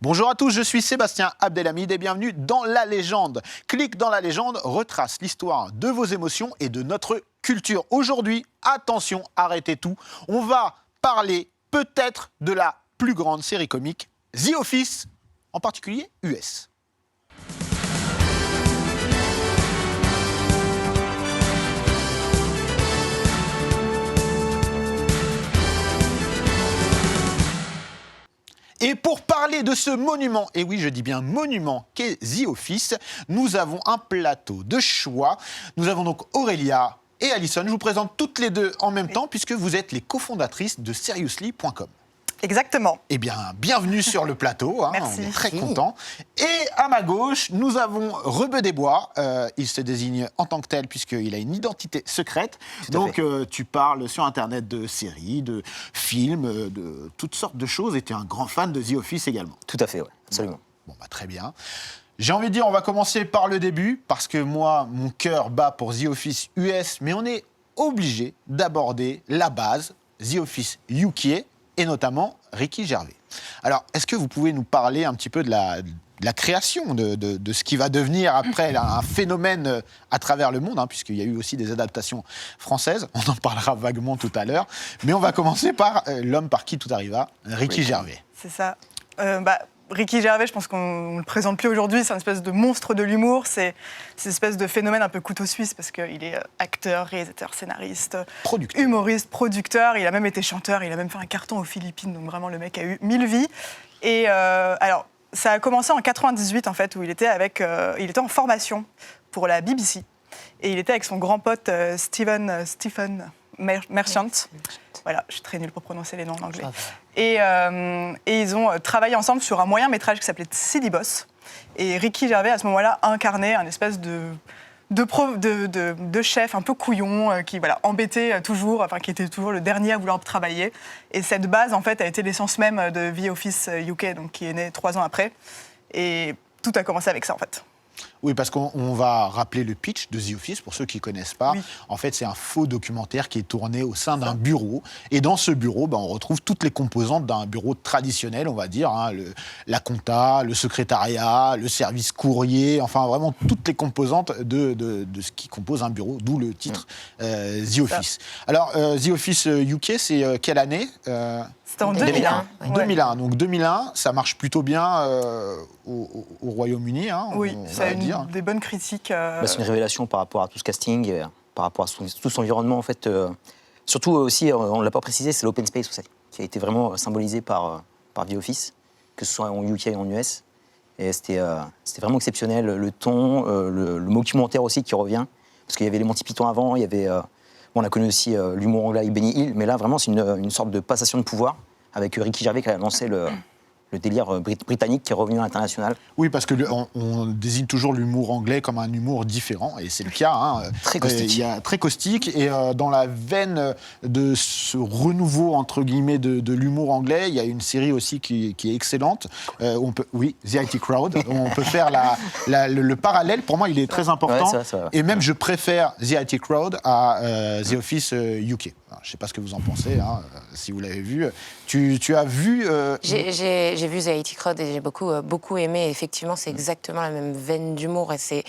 Bonjour à tous, je suis Sébastien Abdelhamid et bienvenue dans La Légende. Clique dans La Légende retrace l'histoire de vos émotions et de notre culture. Aujourd'hui, attention, arrêtez tout. On va parler peut-être de la plus grande série comique, The Office, en particulier US. Et pour parler de ce monument, et oui, je dis bien monument, qu'est The Office, nous avons un plateau de choix. Nous avons donc Aurélia et Alison. Je vous présente toutes les deux en même temps, puisque vous êtes les cofondatrices de Seriously.com. Exactement. Eh bien, bienvenue sur le plateau, hein, Merci. on est très contents. Et à ma gauche, nous avons Rebeu des Bois. Il se désigne en tant que tel puisqu'il a une identité secrète. Donc, tu parles sur Internet de séries, de films, de toutes sortes de choses. Et tu es un grand fan de The Office également. Tout à fait, oui, absolument. Bon, bah, très bien. J'ai envie de dire, on va commencer par le début, parce que moi, mon cœur bat pour The Office US, mais on est obligé d'aborder la base, The Office UK, et notamment Ricky Gervais. Alors, est-ce que vous pouvez nous parler un petit peu de la création de ce qui va devenir après un phénomène à travers le monde, hein, puisqu'il y a eu aussi des adaptations françaises, on en parlera vaguement tout à l'heure, mais on va commencer par l'homme par qui tout arriva, Ricky Gervais. C'est ça. Ricky Gervais, je pense qu'on ne le présente plus aujourd'hui, c'est une espèce de monstre de l'humour, c'est une espèce de phénomène un peu couteau suisse, parce qu'il est acteur, réalisateur, scénariste, humoriste, producteur, il a même été chanteur, il a même fait un carton aux Philippines, donc vraiment le mec a eu 1000 vies. Et alors, ça a commencé en 98, en fait, où il était en formation pour la BBC, et il était avec son grand pote Stephen Merchant. Voilà, je suis très nulle pour prononcer les noms en anglais. Et ils ont travaillé ensemble sur un moyen métrage qui s'appelait City Boss. Et Ricky Gervais, à ce moment-là, incarnait un espèce de chef un peu couillon, qui embêtait toujours, qui était toujours le dernier à vouloir travailler. Et cette base, en fait, a été l'essence même de The Office UK, donc, qui est né 3 ans après. Et tout a commencé avec ça, en fait. Oui, parce qu'on va rappeler le pitch de The Office, pour ceux qui ne connaissent pas. Oui. En fait, c'est un faux documentaire qui est tourné au sein d'un bureau. Et dans ce bureau, on retrouve toutes les composantes d'un bureau traditionnel, on va dire. Hein, la compta, le secrétariat, le service courrier, enfin vraiment toutes les composantes de ce qui compose un bureau, d'où le titre The Office. Alors, The Office UK, c'est quelle année C'était en 2001. 2001. Donc 2001, ça marche plutôt bien au Royaume-Uni. Hein, oui, ça a des bonnes critiques. C'est une révélation par rapport à tout ce casting, par rapport à tout son environnement, en fait. Surtout aussi, on ne l'a pas précisé, c'est l'open space aussi, qui a été vraiment symbolisé par The Office, que ce soit en UK et en US. Et c'était vraiment exceptionnel. Le ton, le documentaire aussi qui revient, parce qu'il y avait les Monty Python avant, il y avait... on a connu aussi l'humour anglais avec Benny Hill, mais là, vraiment, c'est une sorte de passation de pouvoir avec Ricky Gervais qui a lancé le délire britannique qui est revenu à l'international. Oui, parce qu'on désigne toujours l'humour anglais comme un humour différent, et c'est le cas. Hein. Très caustique. Très caustique, et dans la veine de ce renouveau, entre guillemets, de l'humour anglais, il y a une série aussi qui est excellente. The IT Crowd. On peut faire le parallèle. Pour moi, il est très important. Ouais, ça. Et même, je préfère The IT Crowd à The Office UK. Alors, je ne sais pas ce que vous en pensez, hein, si vous l'avez vu. Tu as vu... J'ai vu The IT Crowd et j'ai beaucoup aimé. Effectivement, c'est exactement la même veine d'humour. Et c'est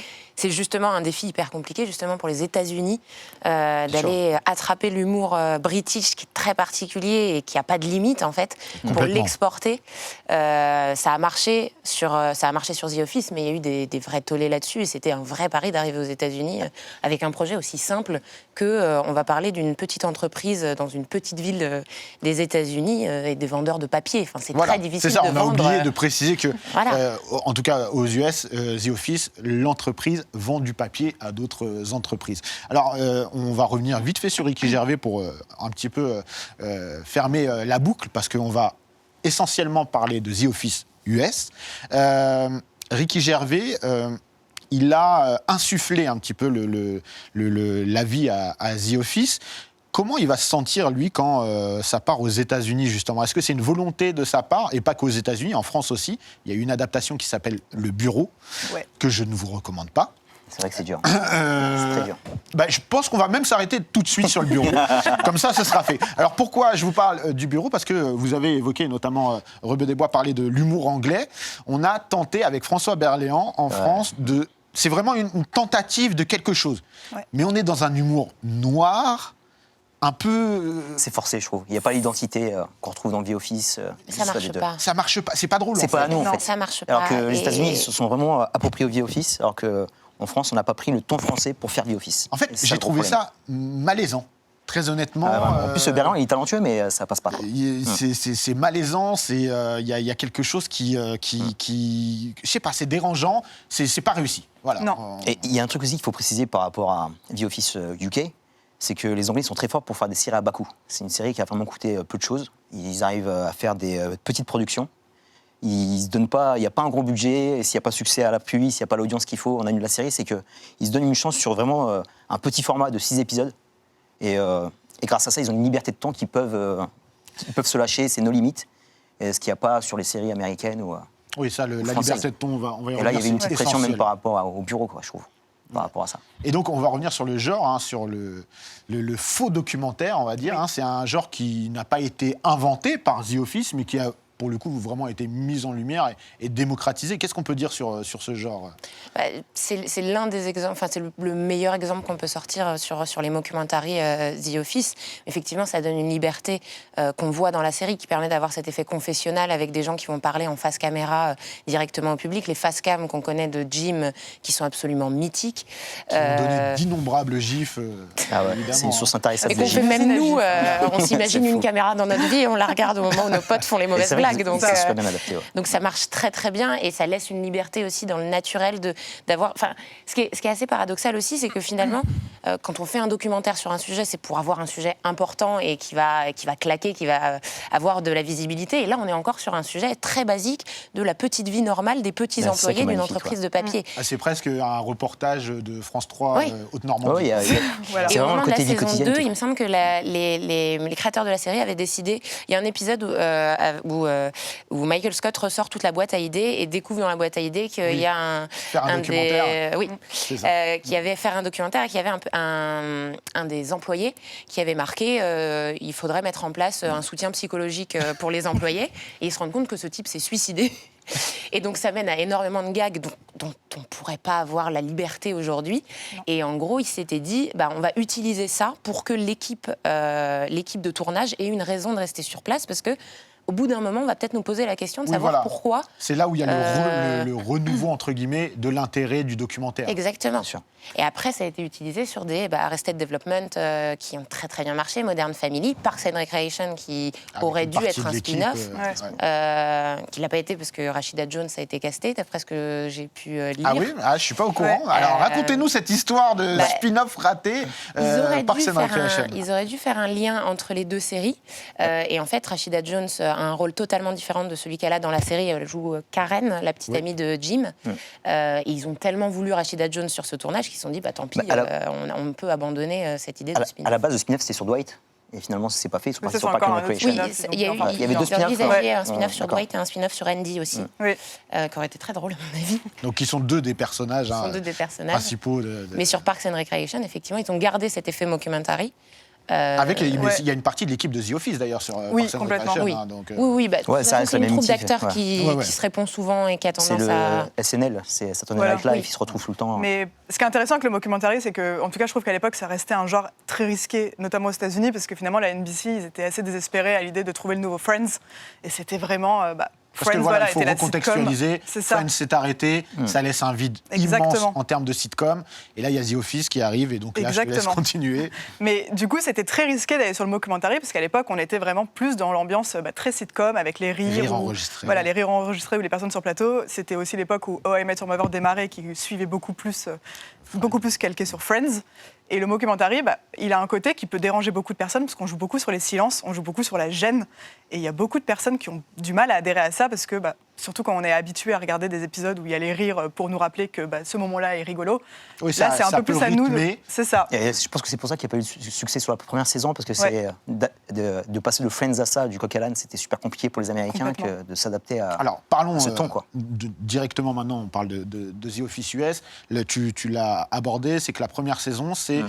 justement un défi hyper compliqué, justement, pour les États-Unis, d'aller attraper l'humour british, qui est très particulier et qui n'a pas de limite, en fait, pour l'exporter. Ça a marché sur The Office, mais il y a eu des vrais tollés là-dessus. Et c'était un vrai pari d'arriver aux États-Unis avec un projet aussi simple que on va parler d'une petite entreprise dans une petite ville des États-Unis et des vendeurs de papier. Enfin, c'est très difficile de vendre. On a oublié de préciser que, en tout cas aux US, The Office, l'entreprise vend du papier à d'autres entreprises. Alors, on va revenir vite fait sur Ricky Gervais pour un petit peu fermer la boucle, parce qu'on va essentiellement parler de The Office US. Ricky Gervais... il a insufflé un petit peu la vie à The Office. Comment il va se sentir, lui, quand ça part aux États-Unis, justement ? Est-ce que c'est une volonté de sa part ? Et pas qu'aux États-Unis, en France aussi. Il y a eu une adaptation qui s'appelle Le Bureau, que je ne vous recommande pas. C'est vrai que c'est dur. C'est très dur. Je pense qu'on va même s'arrêter tout de suite sur le bureau. Comme ça, ce sera fait. Alors pourquoi je vous parle du bureau? Parce que vous avez évoqué, notamment Rebeu des Bois parlait de l'humour anglais. On a tenté avec François Berléand en France de... C'est vraiment une tentative de quelque chose. Ouais. Mais on est dans un humour noir, un peu... C'est forcé, je trouve. Il n'y a pas l'identité qu'on retrouve dans The Office. Ça marche pas. Ça marche pas. C'est pas drôle. C'est pas à nous, en fait. Ça marche pas. Alors que les États-Unis, ils se sont vraiment appropriés au The Office, alors qu'en France, on n'a pas pris le ton français pour faire The Office. En fait, j'ai trouvé ça malaisant. Très honnêtement. En plus, Berléand, il est talentueux, mais ça passe pas. C'est malaisant, il y a quelque chose qui je sais pas, c'est dérangeant, c'est pas réussi. Voilà. Non. Et il y a un truc aussi qu'il faut préciser par rapport à The Office UK, c'est que les Anglais sont très forts pour faire des séries à bas coût. C'est une série qui a vraiment coûté peu de choses. Ils arrivent à faire des petites productions. Ils se donnent pas, il n'y a pas un gros budget, et s'il n'y a pas succès à l'appui, s'il n'y a pas l'audience qu'il faut, on annule la série, c'est qu'ils se donnent une chance sur vraiment un petit format de 6 épisodes. Et grâce à ça, ils ont une liberté de temps qu'ils peuvent se lâcher, c'est nos limites. Et ce qu'il n'y a pas sur les séries américaines ou oui, ça, la liberté de ton, on va y revenir. Et là, il y avait une petite pression même par rapport au bureau, quoi, je trouve, par rapport à ça. Et donc, on va revenir sur le genre, sur le faux documentaire, on va dire. Oui. C'est un genre qui n'a pas été inventé par The Office, mais qui a, pour le coup, vraiment été mis en lumière et démocratisé. Qu'est-ce qu'on peut dire sur ce genre? C'est l'un des exemples, enfin, c'est le meilleur exemple qu'on peut sortir sur les mockumentaries The Office. Effectivement, ça donne une liberté qu'on voit dans la série qui permet d'avoir cet effet confessionnal avec des gens qui vont parler en face caméra directement au public. Les face cam qu'on connaît de Jim, qui sont absolument mythiques. Qui ont donné d'innombrables gifs, évidemment. C'est une source intéressante. Et qu'on fait même nous, on s'imagine une caméra dans notre vie et on la regarde au moment où nos potes font les mauvaises blagues. Donc ça marche très très bien et ça laisse une liberté aussi dans le naturel d'avoir... Enfin, ce qui est assez paradoxal aussi, c'est que finalement, quand on fait un documentaire sur un sujet, c'est pour avoir un sujet important et qui va claquer, qui va avoir de la visibilité. Et là, on est encore sur un sujet très basique de la petite vie normale des petits employés d'une entreprise de papier. C'est presque un reportage de France 3 Haute-Normandie. Voilà. Et au moment de la saison 2, il me semble que les créateurs de la série avaient décidé... Il y a un épisode où Michael Scott ressort toute la boîte à idées et découvre dans la boîte à idées qu'il y a qui avait fait un documentaire et qu'il y avait un des employés qui avait marqué il faudrait mettre en place un soutien psychologique pour les employés, et ils se rendent compte que ce type s'est suicidé. Et donc ça mène à énormément de gags dont on ne pourrait pas avoir la liberté aujourd'hui. Et en gros, il s'était dit, on va utiliser ça pour que l'équipe de tournage ait une raison de rester sur place, parce que au bout d'un moment, on va peut-être nous poser la question de savoir pourquoi. C'est là où il y a le renouveau, entre guillemets, de l'intérêt du documentaire. Exactement. Et après, ça a été utilisé sur des Arrested Development qui ont très très bien marché, Modern Family, Parks and Recreation qui aurait dû être un spin-off, qui l'a pas été parce que Rashida Jones a été castée, d'après ce que j'ai pu lire. Ah oui, je suis pas au courant. Alors racontez-nous cette histoire de spin-off raté. Parks and Recreation. Ils auraient dû faire un lien entre les deux séries. Et en fait, Rashida Jones a un rôle totalement différent de celui qu'elle a dans la série. Elle joue Karen, la petite amie de Jim. Et ils ont tellement voulu Rashida Jones sur ce tournage qu'ils se sont dit, tant pis, on peut abandonner cette idée de spin-off. À la base, le spin-off, c'était sur Dwight. Et finalement, ça ne s'est pas fait. Ils sont partis sur Parks and Recreation. Il y avait deux spin-offs. Un spin-off sur Dwight et un spin-off sur Andy aussi. Qui aurait été très drôle, à mon avis. Donc, ils sont deux des personnages principaux. Mais sur Parks and Recreation, effectivement, ils ont gardé cet effet mockumentary. Il y a une partie de l'équipe de The Office d'ailleurs sur Parks and Recreation. C'est une troupe d'acteurs qui se répond souvent et qui a tendance à... C'est le SNL, c'est Saturday Night Live, ils se retrouvent tout le temps. Mais ce qui est intéressant avec le mockumentary, c'est que, en tout cas, je trouve qu'à l'époque, ça restait un genre très risqué, notamment aux États-Unis, parce que finalement, la NBC, ils étaient assez désespérés à l'idée de trouver le nouveau Friends, et c'était vraiment... Parce que il faut recontextualiser. Friends s'est arrêté, ça laisse un vide immense en termes de sitcom. Et là, il y a The Office qui arrive, et donc là, je te laisse continuer. Mais du coup, c'était très risqué d'aller sur le mockumentary, parce qu'à l'époque, on était vraiment plus dans l'ambiance très sitcom, avec les rires enregistrés. Les rires enregistrés ou les personnes sur plateau. C'était aussi l'époque où How I Met Your Mother démarrait, qui suivait beaucoup plus calqué sur Friends. Et le mockumentary, il a un côté qui peut déranger beaucoup de personnes, parce qu'on joue beaucoup sur les silences, on joue beaucoup sur la gêne. Et il y a beaucoup de personnes qui ont du mal à adhérer à ça, parce que surtout quand on est habitué à regarder des épisodes où il y a les rires pour nous rappeler que ce moment-là est rigolo. Oui, là, c'est un peu plus à nous. C'est ça. Et je pense que c'est pour ça qu'il n'y a pas eu de succès sur la première saison, parce que c'est de passer de Friends à ça, du coq à l'âne, c'était super compliqué pour les Américains que de s'adapter à parlons ce ton, quoi. Directement maintenant, on parle de The Office US. Là, tu l'as abordé, c'est que la première saison, c'est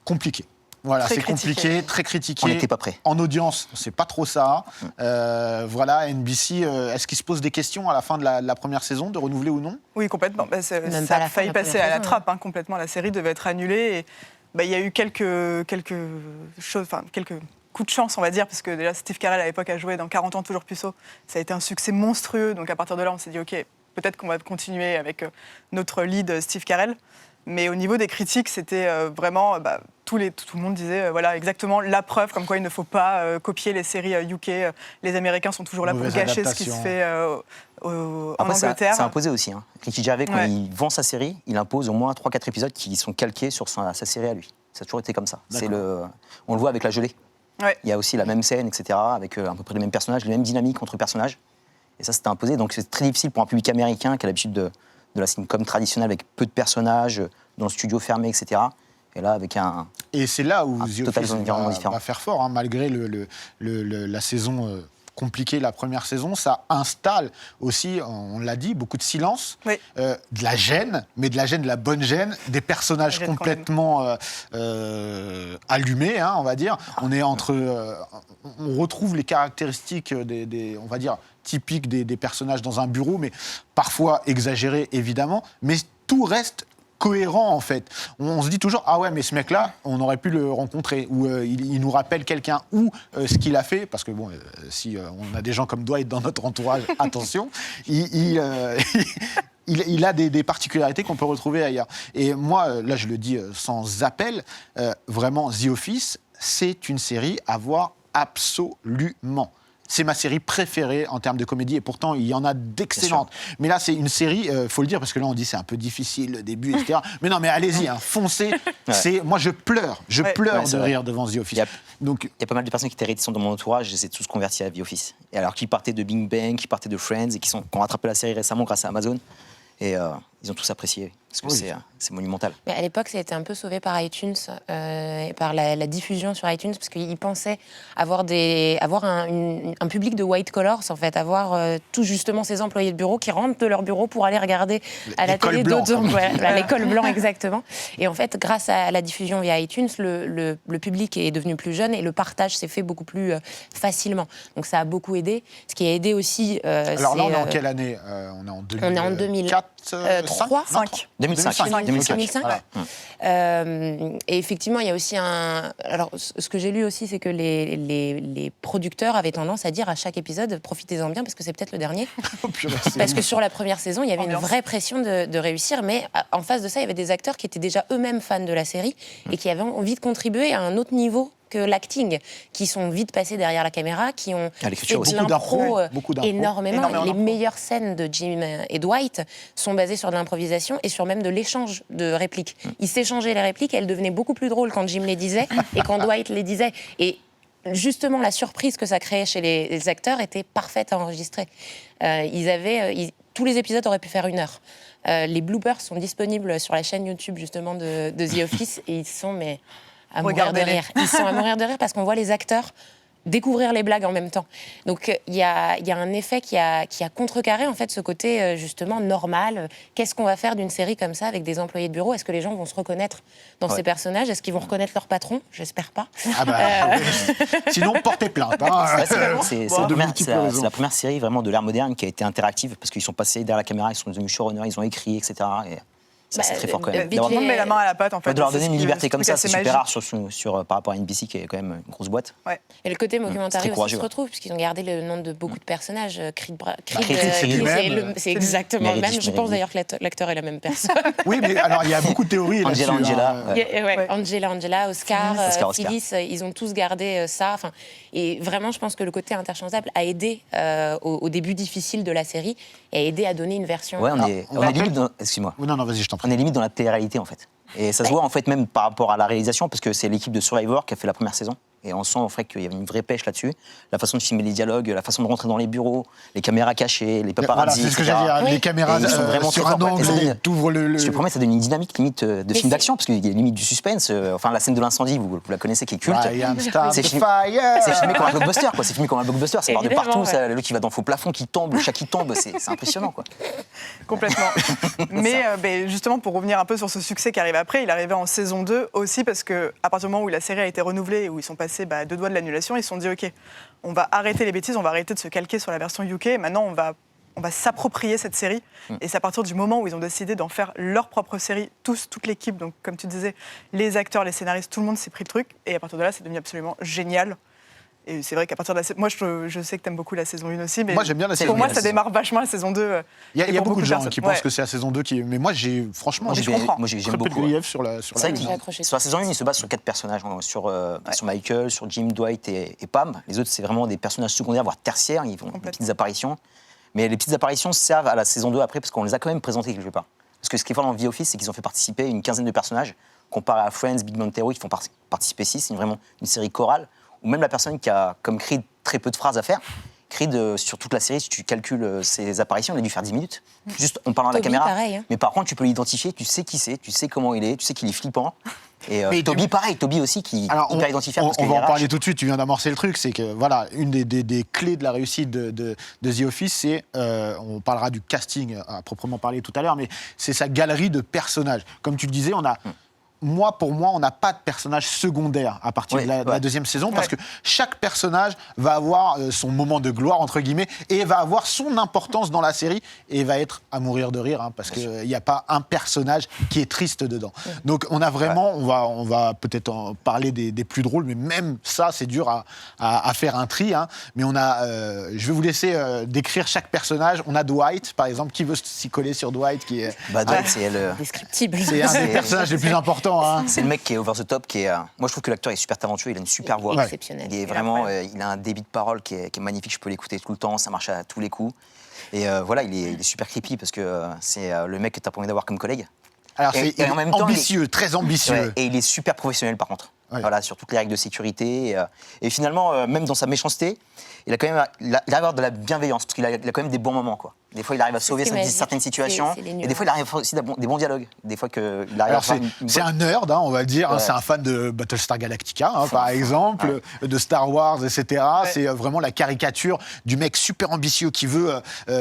compliqué. Voilà, c'est compliqué, très critiqué. On n'était pas prêts. En audience, c'est pas trop ça. Voilà, NBC, est-ce qu'il se pose des questions à la fin de la première saison, de renouveler ou non? Oui, complètement. Ça a failli passer à la trappe, complètement. La série devait être annulée. Et, il y a eu quelques choses, quelques coups de chance, on va dire, parce que déjà Steve Carell à l'époque a joué dans 40 ans toujours puceau. Ça a été un succès monstrueux. Donc à partir de là, on s'est dit, OK, peut-être qu'on va continuer avec notre lead Steve Carell. Mais au niveau des critiques, c'était vraiment... tout le monde disait voilà, exactement la preuve, comme quoi il ne faut pas copier les séries UK. Les Américains sont toujours là pour gâcher ce qui se fait en Angleterre. C'est imposé aussi. Ricky Gervais, quand il vend sa série, il impose au moins 3-4 épisodes qui sont calqués sur sa série à lui. Ça a toujours été comme ça. On le voit avec La Gelée. Ouais. Il y a aussi la même scène, etc., avec à peu près les mêmes personnages, les mêmes dynamiques entre personnages. Et ça, c'était imposé. Donc c'est très difficile pour un public américain qui a l'habitude de la sitcom traditionnelle avec peu de personnages, dans le studio fermé, etc. Et là, avec Et c'est là où The Office va faire fort, malgré la saison compliquée, la première saison. Ça installe aussi, on l'a dit, beaucoup de silence, de la gêne, mais de la bonne gêne, des personnages complètement allumés, on va dire. On est on retrouve les caractéristiques on va dire, typiques des personnages dans un bureau, mais parfois exagérés, évidemment. Mais tout reste cohérent, en fait. On se dit toujours, ah ouais, mais ce mec-là, on aurait pu le rencontrer, ou il nous rappelle quelqu'un, ou ce qu'il a fait, parce que bon, si on a des gens comme Dwight dans notre entourage, attention, il a des particularités qu'on peut retrouver ailleurs. Et moi, là, je le dis sans appel, vraiment, The Office, c'est une série à voir absolument. C'est ma série préférée en termes de comédie, et pourtant, il y en a d'excellentes. Mais là, c'est une série, faut le dire, parce que là, on dit c'est un peu difficile, le début, etc. Mais non, mais allez-y, foncez. Moi, je pleure de rire devant The Office. Il y a pas mal de personnes qui étaient réticentes dans mon entourage, j'essaie de tous convertir à The Office. Et alors, qui partaient de Big Bang, qui partaient de Friends, et qui ont rattrapé la série récemment grâce à Amazon. Et ils ont tous apprécié, parce que c'est monumental. Mais à l'époque, ça a été un peu sauvé par iTunes, par la diffusion sur iTunes, parce qu'ils pensaient avoir un public de white collars, en fait, avoir tout justement ces employés de bureau qui rentrent de leur bureau pour aller regarder à la télé d'autres employés. L'école blanc, exactement. Et en fait, grâce à la diffusion via iTunes, le public est devenu plus jeune et le partage s'est fait beaucoup plus facilement. Donc ça a beaucoup aidé. Ce qui a aidé aussi... Alors là, on est en quelle année? On est en 2004. On est en 2004. 5. 2005. Voilà. Et effectivement, il y a aussi alors, ce que j'ai lu aussi, c'est que les producteurs avaient tendance à dire à chaque épisode, profitez-en bien, parce que c'est peut-être le dernier. Parce que sur la première saison, il y avait une vraie pression de réussir, mais en face de ça, il y avait des acteurs qui étaient déjà eux-mêmes fans de la série et qui avaient envie de contribuer à un autre niveau que l'acting, qui sont vite passés derrière la caméra, qui ont fait de l'impro énormément. Les meilleures scènes de Jim et Dwight sont basées sur de l'improvisation et sur même de l'échange de répliques. Ils s'échangeaient les répliques, elles devenaient beaucoup plus drôles quand Jim les disait et quand Dwight les disait. Et justement, la surprise que ça créait chez les acteurs était parfaite à enregistrer. Tous les épisodes auraient pu faire 1 heure. Les bloopers sont disponibles sur la chaîne YouTube justement de The Office et ils sont à mourir de rire. Ils sont à mourir de rire parce qu'on voit les acteurs découvrir les blagues en même temps. Donc il y a un effet qui a contrecarré en fait ce côté justement normal. Qu'est-ce qu'on va faire d'une série comme ça avec des employés de bureau? Est-ce que les gens vont se reconnaître dans ces personnages? Est-ce qu'ils vont reconnaître leur patron? J'espère pas. Sinon, portez plainte. C'est la première série vraiment de l'ère moderne qui a été interactive parce qu'ils sont passés derrière la caméra, ils sont devenus showrunners, ils ont écrit, etc. Ça, c'est très fort quand même. Tout le monde met la main à la pâte, en fait. De leur donner une liberté comme ça, c'est super rare par rapport à NBC, qui est quand même une grosse boîte. Ouais. Et le côté mockumentary aussi se retrouve, puisqu'ils ont gardé le nom de beaucoup de personnages. Creed, c'est exactement le même. Je pense d'ailleurs que l'acteur est la même personne. Oui, mais alors il y a beaucoup de théories. Angela, Oscar, Phyllis, ils ont tous gardé ça. Et vraiment, je pense que le côté interchangeable a aidé au début difficile de la série et a aidé à donner une version. Ouais, on est limite dans... Excuse-moi. Non, vas-y, je t'en prie. On est limite dans la télé-réalité, en fait. Et ça se voit, en fait, même par rapport à la réalisation, parce que c'est l'équipe de Survivor qui a fait la première saison. Et on sent en fait qu'il y avait une vraie pêche là-dessus. La façon de filmer les dialogues, la façon de rentrer dans les bureaux, les caméras cachées, les paparazzi. Voilà, c'est ce que j'allais dire. Les caméras ils sont vraiment sur très un forts. angle, t'ouvres le. Je te promets, ça donne une dynamique limite de film d'action, parce qu'il y a limite du suspense. Enfin, la scène de l'incendie, vous la connaissez, qui est culte. C'est C'est filmé comme un blockbuster, quoi. C'est filmé comme un blockbuster. Ça part de Évidemment, partout. ouais. L'autre qui va dans le faux plafond, qui tombe, le chat qui tombe. C'est impressionnant, quoi. Complètement. Mais justement, pour revenir un peu sur ce succès qui arrive après, il arrivait en saison 2 aussi parce qu'à partir du moment où la série a été renouvelée et où ils sont passés à 2 doigts de l'annulation, ils se sont dit OK, on va arrêter les bêtises, on va arrêter de se calquer sur la version UK. Et maintenant, on va s'approprier cette série. Et c'est à partir du moment où ils ont décidé d'en faire leur propre série, toute l'équipe, donc comme tu disais, les acteurs, les scénaristes, tout le monde s'est pris le truc. Et à partir de là, c'est devenu absolument génial. Et c'est vrai qu'à partir de la moi, je sais que tu aimes beaucoup la saison 1 aussi, mais moi, j'aime bien la saison pour moi, 1. ça démarre vachement la saison 2. Il y a beaucoup de gens personnes. qui pensent que c'est la saison 2 qui. Mais moi, j'ai franchement. Moi, je j'aime comprends. j'aime Très peu de beaucoup. griefs sur la. C'est vrai que J'ai accroché. sur la saison 1, il se base sur 4 personnages, sur Michael, sur Jim, Dwight et Pam. Les autres, c'est vraiment des personnages secondaires, voire tertiaires. Ils font des petites apparitions. Mais les petites apparitions servent à la saison 2 après, parce qu'on les a quand même présentés quelque part. Parce que ce qui est fort dans The Office, c'est qu'ils ont fait participer une quinzaine de personnages, comparé à Friends, Big Bang Theory, qui font participer 6. C'est vraiment une série chorale, où même la personne qui a, comme Creed, très peu de phrases à faire, Creed, sur toute la série, si tu calcules ses apparitions, il a dû faire 10 minutes. Juste en parlant à la Toby, caméra. pareil, hein. Mais par contre, tu peux l'identifier, tu sais qui c'est, tu sais comment il est, tu sais qu'il est flippant. Et Mais Toby, pareil, Toby aussi, qui est Alors, hyper identifiable. on va en parler tout de suite, tu viens d'amorcer le truc, c'est que voilà, une des clés de la réussite de The Office, c'est, on parlera du casting à proprement parler tout à l'heure, mais c'est sa galerie de personnages. Comme tu le disais, pour moi, on n'a pas de personnage secondaire à partir de la deuxième saison, parce que chaque personnage va avoir son moment de gloire, entre guillemets, et va avoir son importance dans la série, et va être à mourir de rire, parce qu'il n'y a pas un personnage qui est triste dedans. Donc on a vraiment, on va peut-être en parler des plus drôles, mais même ça, c'est dur à faire un tri. Mais on a, je vais vous laisser décrire chaque personnage. On a Dwight, par exemple, qui veut s'y coller sur Dwight, qui est... Dwight, c'est elle. Descriptible. C'est un des personnages les plus importants. C'est le mec qui est over the top, moi je trouve que l'acteur est super talentueux, il a une super voix. Exceptionnel. Il est vraiment, il a un débit de parole qui est magnifique, je peux l'écouter tout le temps, ça marche à tous les coups. Et voilà, il est super creepy parce que c'est le mec que tu as pas envie d'avoir comme collègue. Alors Et c'est en même temps, ambitieux, très ambitieux. Ouais, et il est super professionnel par contre. Ouais. Voilà, sur toutes les règles de sécurité. Et finalement, même dans sa méchanceté, il arrive à avoir de la bienveillance, parce qu'il a quand même des bons moments, quoi. Des fois, il arrive à sauver certaines situations, et des fois, il arrive aussi des bons dialogues. Des fois, il arrive Alors à faire c'est un nerd, on va le dire. C'est un fan de Battlestar Galactica, par exemple, de Star Wars, etc. C'est vraiment la caricature du mec super ambitieux qui veut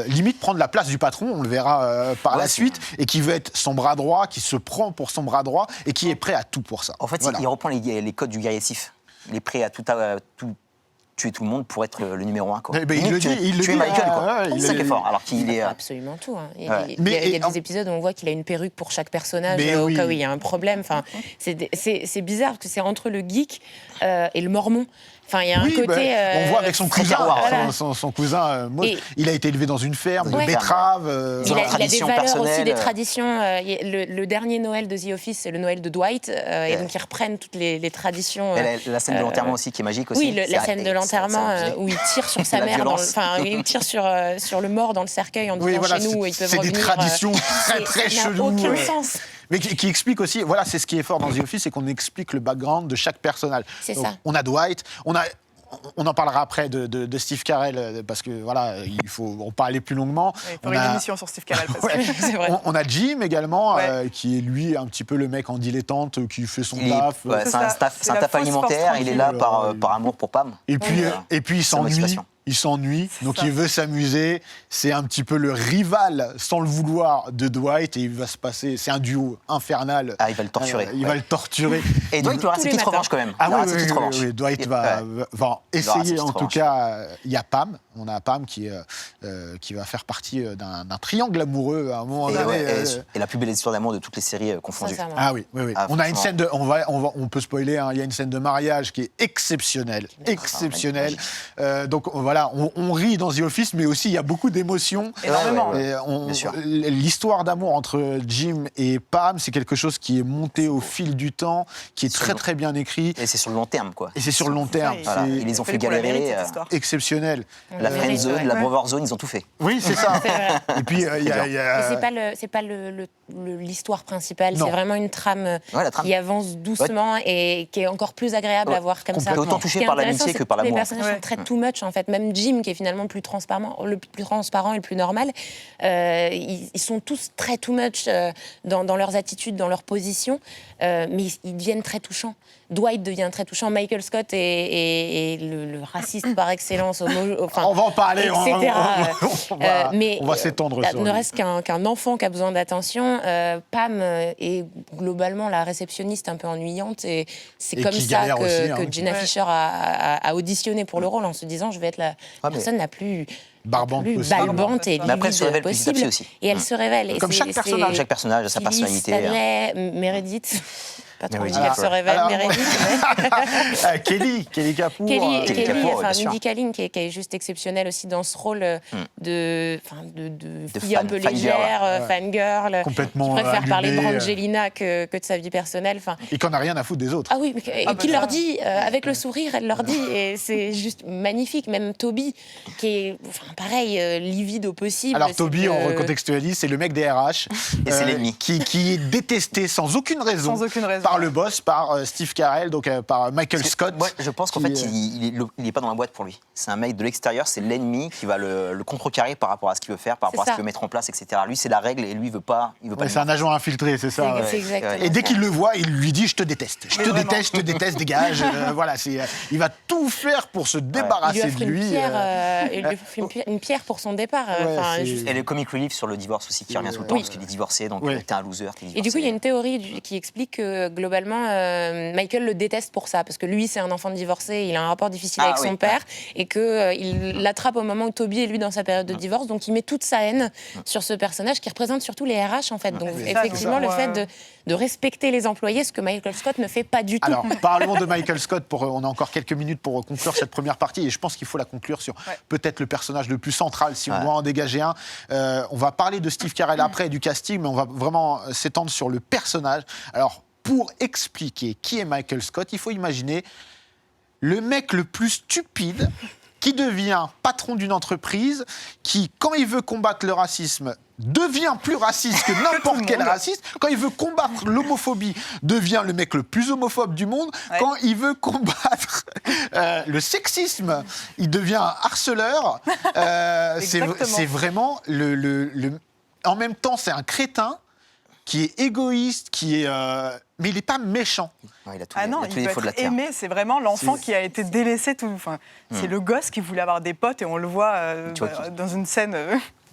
limite prendre la place du patron, on le verra par la suite, et qui veut être son bras droit, qui se prend pour son bras droit, et qui est prêt à tout pour ça. En fait, il reprend les codes du guerrier Sith. Il est prêt à tuer tout le monde pour être le numéro 1. Quoi. Il le dit. Tuer Michael, quoi. C'est ça qui est fort. Alors qu'il est... Absolument tout. Il y a des épisodes où on voit qu'il a une perruque pour chaque personnage au cas où il y a un problème. Enfin, c'est bizarre parce que c'est entre le geek et le mormon. Enfin, il y a un côté. On voit avec son cousin, voilà. son cousin Maud, il a été élevé dans une ferme de betteraves. Il a des valeurs aussi, des traditions. Le dernier Noël de The Office, c'est le Noël de Dwight, et donc ils reprennent toutes les traditions. La scène de l'enterrement aussi qui est magique aussi. Oui, la scène de l'enterrement où il tire sur sa mère, il tire sur le mort dans le cercueil en disant chez nous ils peuvent revenir. C'est des traditions très cheloues. Ça n'a aucun sens. Mais qui explique aussi, voilà, c'est ce qui est fort dans The Office, c'est qu'on explique le background de chaque personnage. C'est ça. On a Dwight, on en parlera après de Steve Carell, parce que voilà, on peut aller plus longuement. Il faudrait une émission sur Steve Carell, parce que c'est vrai. On a Jim également, qui est lui un petit peu le mec en dilettante, qui fait son taf. C'est un taf alimentaire, il est là par amour pour Pam. Et puis il s'ennuie. Il s'ennuie, donc il veut s'amuser. C'est un petit peu le rival, sans le vouloir, de Dwight. Et il va se passer... C'est un duo infernal. Il va le torturer. Il va le torturer. Et Dwight, il aura ses petites revanches quand même. Oui, Dwight va essayer, en tout cas. Il y a Pam. On a Pam qui va faire partie d'un triangle amoureux à un moment donné. Et la plus belle histoire d'amour de toutes les séries confondues. Ah oui. On a une scène de... On peut spoiler, il y a une scène de mariage qui est exceptionnelle. Donc voilà. voilà, on rit dans The Office, mais aussi il y a beaucoup d'émotions. Énormément. Et Bien sûr. l'histoire d'amour entre Jim et Pam, c'est quelque chose qui est monté au fil du temps, qui est très très bien écrit. Et c'est sur le long terme, quoi. Et c'est sur le long terme. Voilà, C'est ils les ont fait pour la galérer. vérité, cette histoire. exceptionnel. La Oui, friend c'est zone, vrai. la brother zone, ils ont tout fait. Oui, c'est ça. C'est vrai. Et puis, il y a... Mais c'est pas l'histoire principale, Non. c'est vraiment une trame Ouais, la trame. qui avance doucement et qui est encore plus agréable à voir comme ça. T'es autant touché Ce qui est par intéressant, l'amitié c'est que par tous les l'amour. personnages sont très too much en fait. Même Jim, qui est finalement le plus transparent et le plus normal, ils sont tous très too much dans leurs attitudes, dans leurs positions, mais ils deviennent très touchants. Dwight devient très touchant. Michael Scott est le raciste par excellence. Enfin, on va en parler. etc. On va s'étendre sur ne lui. reste qu'un enfant qui a besoin d'attention. Pam est globalement la réceptionniste un peu ennuyante et c'est Et comme qui ça galère que, aussi, hein. que Jenna Fischer a auditionné pour le rôle en se disant je vais être la personne la plus Barbante plus possible. balbante et Mais après, elle se révèle livide petit à petit possible. aussi. Et elle se révèle. Et Comme chaque personnage. Chaque personnage a sa Phyllis, personnalité. Stanley, Meredith. Pas trop Meredith. dit qu'elle se révèle, Alors, Meredith. Kelly Kapoor. Kelly Kapoor, bien sûr. Mindy Kaling, qui est juste exceptionnelle aussi dans ce rôle de fille un peu fangirl. légère, fangirl, Complètement qui préfère parler allumée, d'Angelina que de sa vie personnelle. Enfin, Et qu'on n'a rien à foutre des autres. ah oui, et bah qui ça. leur dit, avec le sourire, elle leur dit, et c'est juste magnifique. Même Toby, qui est, pareil, livide au possible. Alors C'est Toby, que- on recontextualise, c'est le mec des RH. Et c'est l'ennemi. Qui est détesté sans aucune raison, Sans aucune raison. par le boss, par Steve Carell, donc par Michael Parce que, Scott. moi, je pense qu'en qui, fait, il est pas dans la boîte pour lui. C'est un mec de l'extérieur, c'est l'ennemi qui va le contrecarrer par rapport à ce qu'il veut faire, par C'est rapport à ce ça. qu'il veut mettre en place, etc. Lui, c'est la règle et lui, il veut pas. Ouais, c'est un agent infiltré, c'est ça. C'est ouais. exactement Et dès ça. qu'il le voit, il lui dit je te déteste, je Mais te vraiment. déteste, dégage. Voilà, il va tout faire pour se Il lui débarrasser offre de lui. il lui offre une pierre pour son départ. Ouais, c'est- Juste- Et le comic relief sur le divorce aussi qui revient tout le temps, Oui. parce qu'il est divorcé, donc Ouais. t'es un loser, t'es divorcé. Et du coup, il y a une théorie qui explique que globalement, Michael le déteste pour ça, parce que lui, c'est un enfant divorcé, il a un rapport difficile Ah avec oui. son père, et que il l'attrape au moment où Toby est lui dans sa période de divorce, donc il met toute sa haine sur ce personnage qui représente surtout les RH en fait. Donc c'est ça, effectivement, donc, le fait de respecter les employés, ce que Michael Scott ne fait pas du tout. Alors, parlons de Michael Scott. On a encore quelques minutes pour conclure cette première partie. Et je pense qu'il faut la conclure sur peut-être le personnage le plus central, si on doit en dégager un. On va parler de Steve Carell après et du casting, mais on va vraiment s'étendre sur le personnage. Alors, pour expliquer qui est Michael Scott, il faut imaginer le mec le plus stupide qui devient patron d'une entreprise, qui, quand il veut combattre le racisme, devient plus raciste que n'importe quel raciste. Quand il veut combattre l'homophobie, devient le mec le plus homophobe du monde. Ouais. Quand il veut combattre le sexisme, il devient un harceleur. C'est vraiment En même temps, c'est un crétin qui est égoïste, mais il n'est pas méchant. Ouais, il a tous Ah les- non, il a tous il les peut défauts de la être terre. aimé. C'est vraiment l'enfant qui a été délaissé. C'est le gosse qui voulait avoir des potes et on le voit Tu vois qui- dans une scène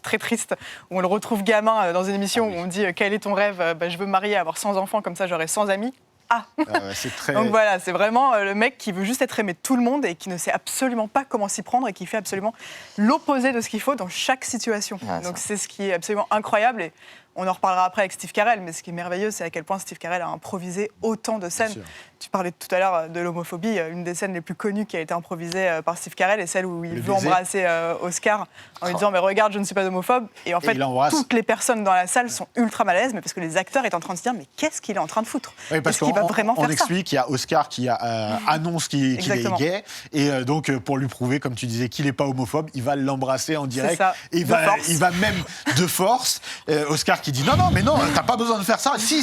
très triste où on le retrouve gamin dans une émission où on dit quel est ton rêve. Je veux me marier, avoir 100 enfants, comme ça j'aurai 100 amis. Ah C'est très... Donc voilà, c'est vraiment le mec qui veut juste être aimé de tout le monde et qui ne sait absolument pas comment s'y prendre et qui fait absolument l'opposé de ce qu'il faut dans chaque situation. Ah, Donc ça. c'est ce qui est absolument incroyable et on en reparlera après avec Steve Carell, mais ce qui est merveilleux, c'est à quel point Steve Carell a improvisé autant de scènes. sûr. Tu parlais tout à l'heure de l'homophobie, une des scènes les plus connues qui a été improvisée par Steve Carell est celle où il Le veut baiser. embrasser Oscar en lui disant mais regarde, je ne suis pas homophobe. Et en fait, il l'embrasse. toutes les personnes dans la salle sont ultra mal à l'aise, mais parce que les acteurs étaient en train de se dire mais qu'est-ce qu'il est en train de foutre? Oui, parce Est-ce qu'il va qu'on vraiment on faire ça? explique qu'il y a Oscar qui annonce qu'il est Exactement. gay, et donc pour lui prouver, comme tu disais, qu'il n'est pas homophobe, il va l'embrasser en direct. ça, Et de force. il va même de force. Oscar qui dit non, mais non, t'as pas besoin de faire ça. Si,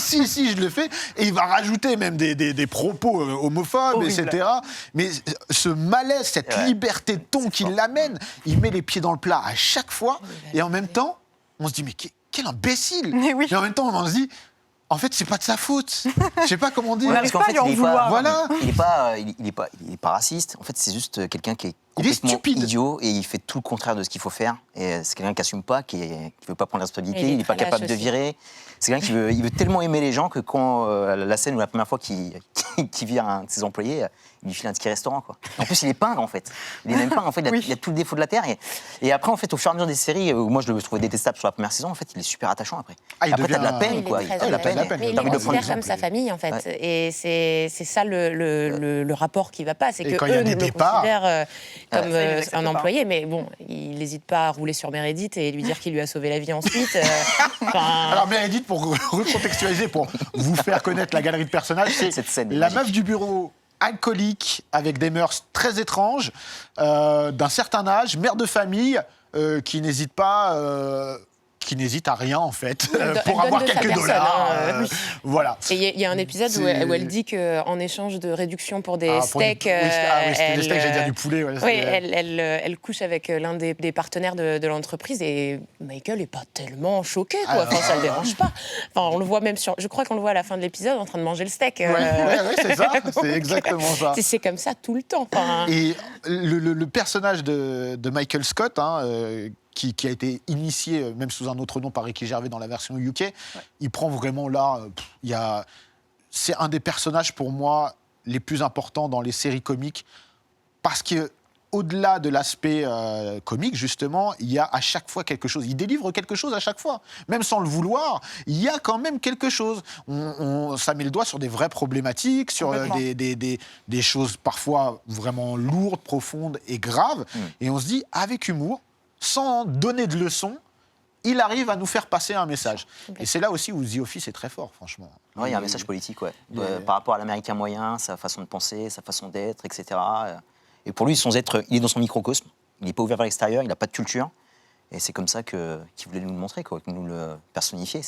je le fais. Et il va rajouter même des propos homophobes, Horrible. etc. Mais ce malaise, cette liberté de ton qui l'amène, il met les pieds dans le plat à chaque fois, et en même temps, on se dit mais quel imbécile. Mais oui. Et en même temps, on se dit en fait, c'est pas de sa faute. Je sais pas comment dire. On Parce n'arrive qu'en pas fait, à lui en il est vouloir. pas, Voilà. il est pas raciste. En fait, c'est juste quelqu'un qui est Il est complètement stupide. idiot et il fait tout le contraire de ce qu'il faut faire. Et c'est quelqu'un qui assume pas, qui veut pas prendre la responsabilité, Et il est il est pas très capable lâche de aussi. virer. C'est quelqu'un il veut tellement aimer les gens que quand la scène où la première fois qu'il vire un de ses employés, il lui file un ticket restaurant, quoi. En plus, il est pingre, en fait. Il est même pingre, en fait, il a tout le défaut de la terre. Et après, en fait, au fur et à mesure des séries, où moi je le trouvais détestable sur la première saison, en fait, il est super attachant après. Après, t'as de la peine, quoi. T'as de la peine. Mais il le considère comme sa famille, en fait. Ouais. Et c'est ça le rapport qui va pas. C'est que quand il y a eux des le départs, considèrent comme ils un employé. Mais bon, il n'hésite pas à rouler sur Meredith et lui dire qu'il lui a sauvé la vie ensuite. Alors Meredith, pour recontextualiser, pour vous faire connaître la galerie de personnages, c'est Cette scène est la magique. meuf du bureau alcoolique, avec des mœurs très étranges, d'un certain âge, mère de famille, qui n'hésite à rien en fait, Elle pour donne avoir de sa quelques personne, dollars. hein, oui. Voilà. Et il y a un épisode où elle dit qu'en échange de réduction pour des steaks, c'était des steaks, j'allais dire du poulet. Ouais, oui, elle couche avec l'un des partenaires de l'entreprise et Michael n'est pas tellement choqué, quoi. Enfin, ça ne le dérange pas. Enfin, on le voit même je crois qu'on le voit à la fin de l'épisode en train de manger le steak. Ouais, c'est ça, c'est exactement ça. C'est comme ça tout le temps. Enfin, Et le personnage de Michael Scott, qui a été initié, même sous un autre nom, par Ricky Gervais dans la version UK, il prend vraiment là... c'est un des personnages, pour moi, les plus importants dans les séries comiques, parce que au-delà de l'aspect comique, justement, il y a à chaque fois quelque chose. Il délivre quelque chose à chaque fois. Même sans le vouloir, il y a quand même quelque chose. Ça met le doigt sur des vraies problématiques, sur des choses parfois vraiment lourdes, profondes et graves. Et on se dit, avec humour, sans donner de leçons, il arrive à nous faire passer un message. Et c'est là aussi où The Office est très fort, franchement. Ouais, il y a un message politique, par rapport à l'Américain moyen, sa façon de penser, sa façon d'être, etc. Et pour lui, il est dans son microcosme, il n'est pas ouvert vers l'extérieur, il n'a pas de culture. Et c'est comme ça qu'il voulait nous le montrer, qu'il nous le personnifier.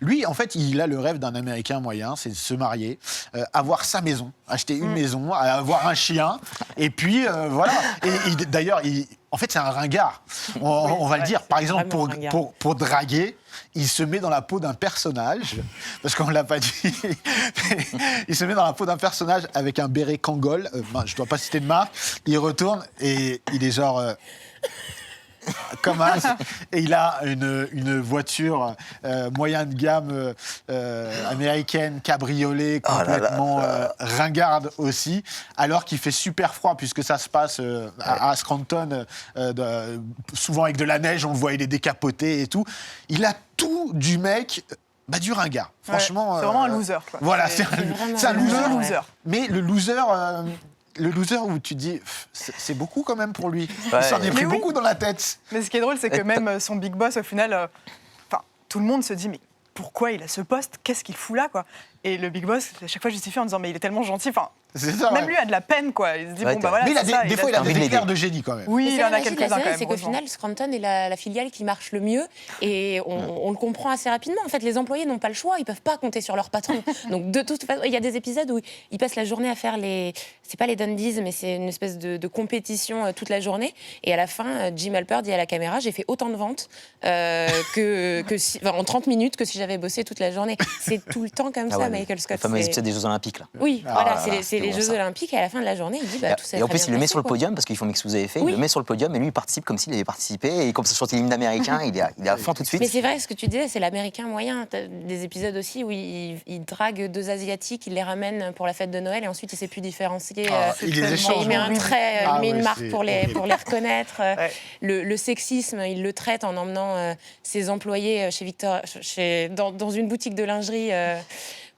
Lui, en fait, il a le rêve d'un Américain moyen, c'est de se marier, avoir sa maison, acheter une maison, avoir un chien, et puis voilà. Et d'ailleurs, en fait, c'est un ringard. On va le dire. Par exemple, pour draguer, il se met dans la peau d'un personnage, parce qu'on ne l'a pas dit. Il se met dans la peau d'un personnage avec un béret Kangol. Je ne dois pas citer de marque. Il retourne et il est genre... comme as, et il a une voiture moyen de gamme américaine, cabriolet, complètement ringarde aussi, alors qu'il fait super froid puisque ça se passe à Scranton, souvent avec de la neige, on le voit, il est décapoté et tout. Il a tout du mec... du ringard, franchement. C'est vraiment un loser, quoi. Voilà, c'est un loser. Ouais. Mais le loser où tu te dis, c'est beaucoup quand même pour lui. Ouais. Il s'en est pris Mais oui. beaucoup dans la tête. Mais ce qui est drôle, c'est que même son big boss, au final, tout le monde se dit, mais pourquoi il a ce poste? Qu'est-ce qu'il fout là, quoi? Et le big boss, à chaque fois, justifie en disant, mais il est tellement gentil. C'est ça, même lui a de la peine, quoi. Il se dit, Ouais, bon, bah voilà. Mais c'est des fois, il a envie de des l'aider. éclairs de génie quand même. Oui, Mais il c'est en la a magie de la quelques-uns quand série, même. c'est qu'au heureusement. final, Scranton est la filiale qui marche le mieux et on le comprend assez rapidement. En fait, les employés n'ont pas le choix, ils peuvent pas compter sur leur patron. Donc de toute façon, il y a des épisodes où ils passent la journée à faire c'est pas les Dundies, mais c'est une espèce de compétition toute la journée. Et à la fin, Jim Halpert dit à la caméra, j'ai fait autant de ventes en 30 minutes que si j'avais bossé toute la journée. C'est tout le temps comme ça, Michael Scott. Le fameux épisode des Jeux Olympiques, là. Oui, voilà, c'est c'était les bon, Jeux ça. Olympiques et à la fin de la journée, il dit tout ça. Et en plus, il le met sur le podium, parce qu'ils font mix que vous avez fait, il le met sur le podium et lui, il participe comme s'il avait participé. Et comme ça chante l'hymne américain, il est à fond tout de suite. Mais c'est vrai, ce que tu disais, c'est l'américain moyen. T'as des épisodes aussi où il drague deux Asiatiques, il les ramène pour la fête de Noël et ensuite il ne sait plus différencier. Il les tellement échange. Il met un trait, il met une marque pour les reconnaître. Ouais. Le sexisme, il le traite en emmenant ses employés chez Victor, dans une boutique de lingerie.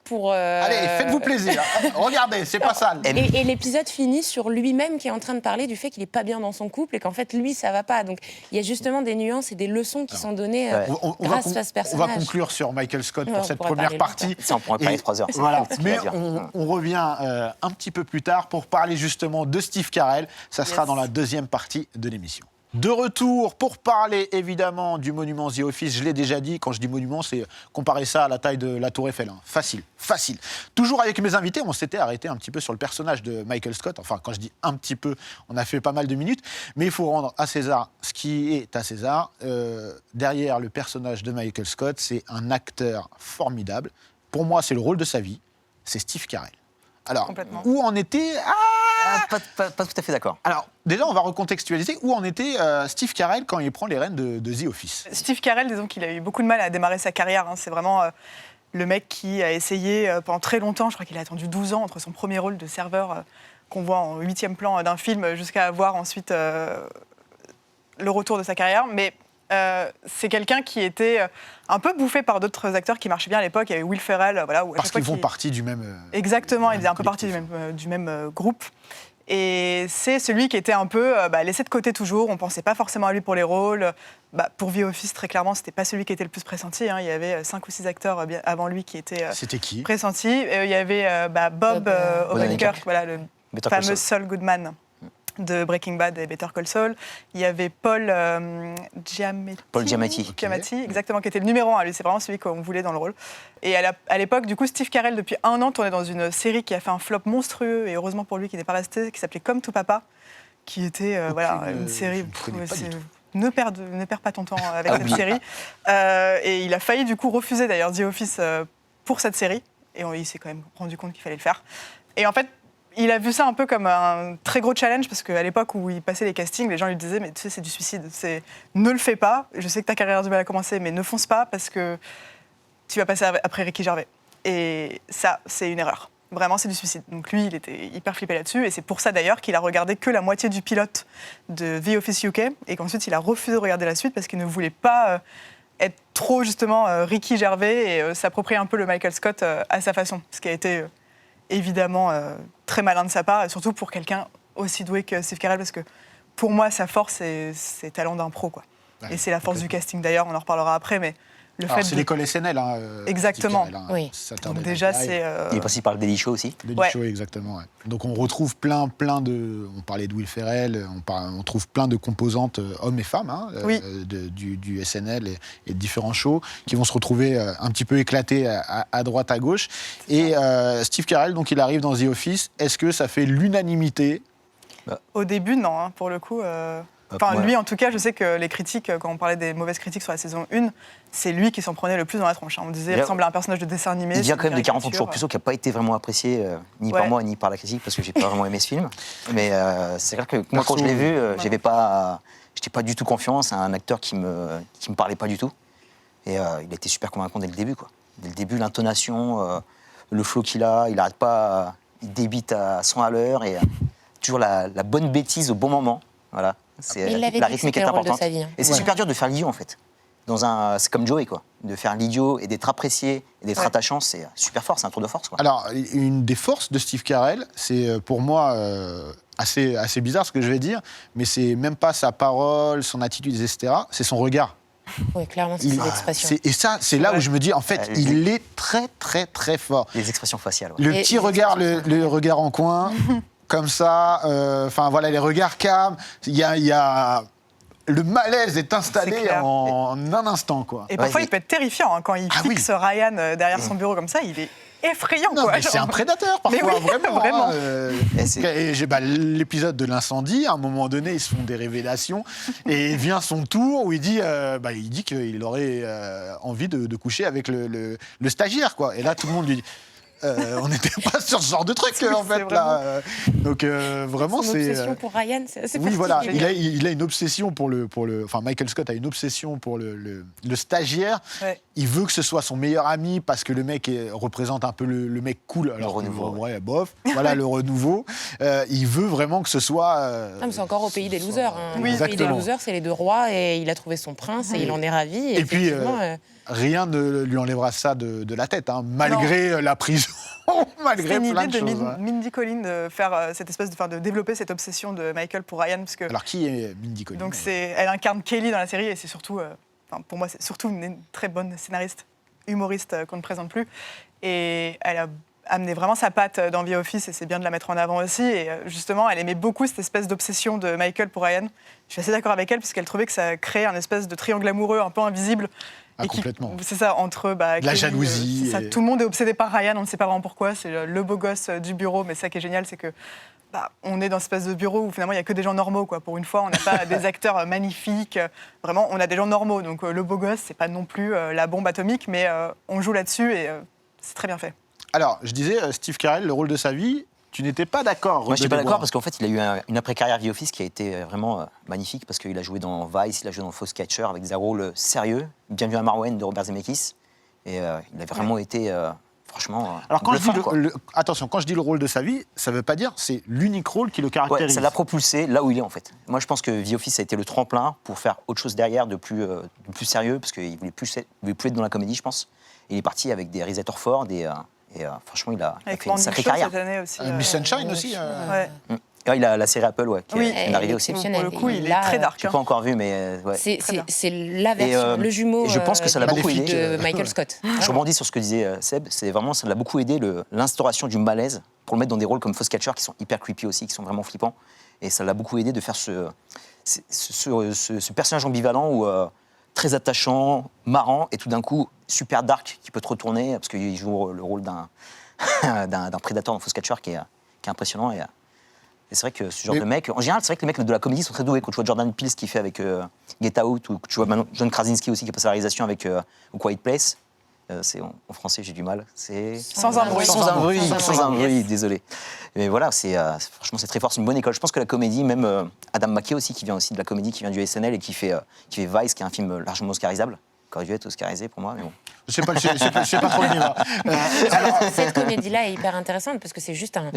Pour, Allez, faites-vous plaisir. Regardez, c'est pas sale. Et l'épisode finit sur lui-même qui est en train de parler du fait qu'il n'est pas bien dans son couple et qu'en fait, lui, ça va pas. Donc, il y a justement des nuances et des leçons qui sont données grâce à ce On personnage. va conclure sur Michael Scott Ouais, pour on cette pourrait première parler partie. Ça, on pourrait parler 3 heures. Voilà. Mais à dire. on revient un petit peu plus tard pour parler justement de Steve Carell. Ça sera dans la deuxième partie de l'émission. De retour pour parler évidemment du monument The Office. Je l'ai déjà dit, quand je dis monument, c'est comparer ça à la taille de la Tour Eiffel. Hein. Facile, facile. Toujours avec mes invités, on s'était arrêté un petit peu sur le personnage de Michael Scott. Enfin, quand je dis un petit peu, on a fait pas mal de minutes. Mais il faut rendre à César ce qui est à César. Derrière le personnage de Michael Scott, c'est un acteur formidable. Pour moi, c'est le rôle de sa vie. C'est Steve Carell. Alors, où en était... Pas tout à fait d'accord. Alors, déjà, on va recontextualiser où en était Steve Carell quand il prend les rênes de The Office. Steve Carell, disons qu'il a eu beaucoup de mal à démarrer sa carrière. Hein. C'est vraiment le mec qui a essayé pendant très longtemps, je crois qu'il a attendu 12 ans entre son premier rôle de serveur qu'on voit en 8e plan d'un film jusqu'à avoir ensuite le retour de sa carrière. Mais c'est quelqu'un qui était un peu bouffé par d'autres acteurs qui marchaient bien à l'époque. Il y avait Will Ferrell. Voilà, parce qu'ils font partie du même... Exactement, ils faisaient un peu partie du même groupe. Et c'est celui qui était un peu laissé de côté toujours. On ne pensait pas forcément à lui pour les rôles. Pour The Office, très clairement, ce n'était pas celui qui était le plus pressenti. Il y avait 5 ou 6 acteurs avant lui qui étaient pressentis. Il y avait Bob Odenkirk, voilà, le fameux Saul Goodman de Breaking Bad et Better Call Saul. Il y avait Paul Giamatti, exactement, qui était le numéro 1. Lui, c'est vraiment celui qu'on voulait dans le rôle. Et à l'époque, du coup, Steve Carell, depuis 1 an, tournait dans une série qui a fait un flop monstrueux, et heureusement pour lui, qui n'est pas resté, qui s'appelait Comme tout papa, qui était une série... Ne perds pas ton temps avec cette série. Et il a failli, du coup, refuser, d'ailleurs, The Office pour cette série. Et il s'est quand même rendu compte qu'il fallait le faire. Et en fait, il a vu ça un peu comme un très gros challenge, parce qu'à l'époque où il passait les castings, les gens lui disaient « mais tu sais, c'est du suicide, ne le fais pas, je sais que ta carrière du mal à commencer, mais ne fonce pas, parce que tu vas passer après Ricky Gervais. » Et ça, c'est une erreur. Vraiment, c'est du suicide. Donc lui, il était hyper flippé là-dessus, et c'est pour ça d'ailleurs qu'il a regardé que la moitié du pilote de The Office UK, et qu'ensuite il a refusé de regarder la suite, parce qu'il ne voulait pas être trop, justement, Ricky Gervais, et s'approprier un peu le Michael Scott à sa façon, ce qui a été... évidemment très malin de sa part, et surtout pour quelqu'un aussi doué que Steve Carell, parce que pour moi, sa force, c'est ses talents d'un pro, quoi. Ouais, et c'est la force du casting, d'ailleurs, on en reparlera après, mais le fait c'est l'école SNL, exactement. Carell, oui. Donc déjà, c'est... Il est passé par le Daily Show aussi. Daily Show, exactement. Ouais. Donc on retrouve plein de... On parlait de Will Ferrell, on trouve plein de composantes, hommes et femmes, du SNL et de différents shows, qui vont se retrouver un petit peu éclatés à droite, à gauche. Et Steve Carell, donc il arrive dans The Office. Est-ce que ça fait l'unanimité ? Au début, non, pour le coup... lui, en tout cas, je sais que les critiques, quand on parlait des mauvaises critiques sur la saison 1, c'est lui qui s'en prenait le plus dans la tronche. On disait qu'il ressemble à un personnage de dessin animé. Il vient quand même de 40 ans toujours plus tôt, qui n'a pas été vraiment apprécié, ni par moi, ni par la critique, parce que j'ai pas vraiment aimé ce film. Mais c'est clair que moi, quand je l'ai vu, j'étais pas du tout confiance à un acteur qui me parlait pas du tout. Et il était super convaincant dès le début, quoi. Dès le début, l'intonation, le flow qu'il a, il n'arrête pas, il débite à 100 à l'heure, et toujours la bonne bêtise au bon moment. Voilà. La rythmique est importante. Sa vie, hein. Et c'est super dur de faire l'idiot, en fait. C'est comme Joey, quoi. De faire l'idiot et d'être apprécié et d'être attachant, c'est super fort, c'est un tour de force, quoi. Alors, une des forces de Steve Carell, c'est pour moi assez bizarre ce que je vais dire, mais c'est même pas sa parole, son attitude, etc. C'est son regard. Oui, clairement, c'est ses expressions. Et ça, c'est là où je me dis, en fait, il est très, très, très fort. Les expressions faciales. Ouais. Le petit regard, le regard en coin... comme ça, les regards calmes, il y a le malaise est installé en un instant, quoi. Et parfois, il peut être terrifiant, hein, quand il fixe Ryan derrière son bureau comme ça, il est effrayant, non, quoi. Mais c'est un prédateur, parfois, vraiment. L'épisode de l'incendie, à un moment donné, ils se font des révélations, et vient son tour où il dit qu'il aurait envie de coucher avec le stagiaire, quoi. Et là, tout le monde lui dit... on n'était pas sur ce genre de truc, en fait, là. Donc, vraiment, c'est... Une obsession pour Ryan, c'est assez Oui, voilà, il a une obsession pour le... Enfin, Michael Scott a une obsession pour le stagiaire. Ouais. Il veut que ce soit son meilleur ami, parce que le mec représente un peu le mec cool. Alors, le renouveau. Bof. Voilà, le renouveau. Il veut vraiment que ce soit... mais c'est encore au pays des losers. Hein. Oui, le pays des losers, c'est les deux rois, et il a trouvé son prince, et il en est ravi. Et puis... rien ne lui enlèvera ça de la tête, hein, malgré la prison, malgré plein de choses. C'est une idée de Mindy Kaling de faire cette espèce de développer cette obsession de Michael pour Ryan, parce que. Alors qui est Mindy Kaling? Donc elle incarne Kelly dans la série, et c'est surtout, pour moi, c'est surtout une très bonne scénariste, humoriste qu'on ne présente plus, et elle a amené vraiment sa patte dans The Office, et c'est bien de la mettre en avant aussi. Et justement, elle aimait beaucoup cette espèce d'obsession de Michael pour Ryan. Je suis assez d'accord avec elle, puisqu'elle trouvait que ça créait un espèce de triangle amoureux un peu invisible. Complètement. C'est ça, entre... la jalousie. Tout le monde est obsédé par Ryan, on ne sait pas vraiment pourquoi. C'est le beau gosse du bureau, mais ça qui est génial, c'est que on est dans cette espèce de bureau où finalement il n'y a que des gens normaux, quoi. Pour une fois, on n'a pas des acteurs magnifiques. Vraiment, on a des gens normaux. Donc le beau gosse, c'est pas non plus la bombe atomique, mais on joue là-dessus, et c'est très bien fait. Alors, je disais, Steve Carell, le rôle de sa vie... Tu n'étais pas d'accord? Moi, je n'étais pas d'accord parce qu'en fait, il a eu une après-carrière The Office qui a été vraiment magnifique, parce qu'il a joué dans Vice, il a joué dans Foxcatcher avec des rôles sérieux. Bienvenue à Marwen de Robert Zemeckis. Et il a vraiment été franchement. Alors attention, quand je dis le rôle de sa vie, ça ne veut pas dire c'est l'unique rôle qui le Ouais, caractérise. ça l'a propulsé là où il est en fait. Moi je pense que The Office a été le tremplin pour faire autre chose derrière de plus sérieux, parce qu'il ne voulait plus être dans la comédie, je pense. Il est parti avec des réalisateurs forts, franchement il a Avec fait une sacrée carrière. cette année aussi. Miss Sunshine aussi. Ouais. Et il a la série Apple qui est arrivée aussi. Pour le coup, il est très dark. Je n'ai pas encore vu, mais ouais. C'est la version, le jumeau et je pense que ça l'a beaucoup aidé. de Michael Scott. Je rebondis sur ce que disait Seb, ça l'a beaucoup aidé l'instauration du malaise pour le mettre dans des rôles comme Foxcatcher qui sont hyper creepy aussi, qui sont vraiment flippants. Et ça l'a beaucoup aidé de faire ce personnage ambivalent très attachant, marrant et tout d'un coup super dark qui peut te retourner parce qu'il joue le rôle d'un prédateur dans Foxcatcher qui est impressionnant. Et c'est vrai que ce genre de mec, en général, c'est vrai que les mecs de la comédie sont très doués. Quand tu vois Jordan Peele, ce qu'il fait avec Get Out, ou tu vois maintenant John Krasinski aussi qui passe à la réalisation avec A Quiet Place. En français, j'ai du mal. C'est Sans un bruit. Sans un bruit, désolé. Mais voilà, franchement, c'est très fort. C'est une bonne école. Je pense que la comédie, même Adam McKay aussi, qui vient aussi de la comédie, qui vient du SNL et qui fait Vice, qui est un film largement oscarisable, qui aurait dû être oscarisé pour moi, mais bon. Je sais pas trop le niveau. Alors, cette comédie-là est hyper intéressante parce que c'est juste un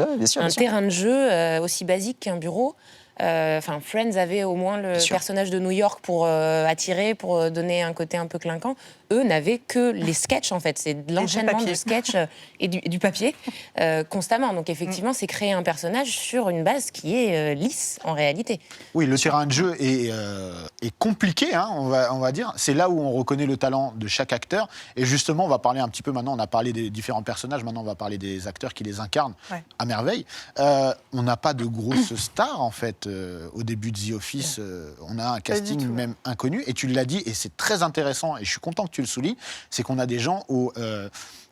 terrain de jeu aussi basique qu'un bureau. Friends avait au moins le personnage de New York pour attirer, pour donner un côté un peu clinquant. Eux n'avaient que les sketchs, en fait. C'est de l'enchaînement de sketchs et du papier constamment. Donc, effectivement, c'est créer un personnage sur une base qui est lisse, en réalité. Oui, le terrain de jeu est compliqué, hein, on va dire. C'est là où on reconnaît le talent de chaque acteur. Et justement, on va parler un petit peu maintenant, on a parlé des différents personnages, maintenant on va parler des acteurs qui les incarnent à merveille. On n'a pas de grosses stars, en fait, au début de The Office. On a un casting même inconnu. Et tu l'as dit, et c'est très intéressant, et je suis content que tu le soulignes, c'est qu'on a des gens au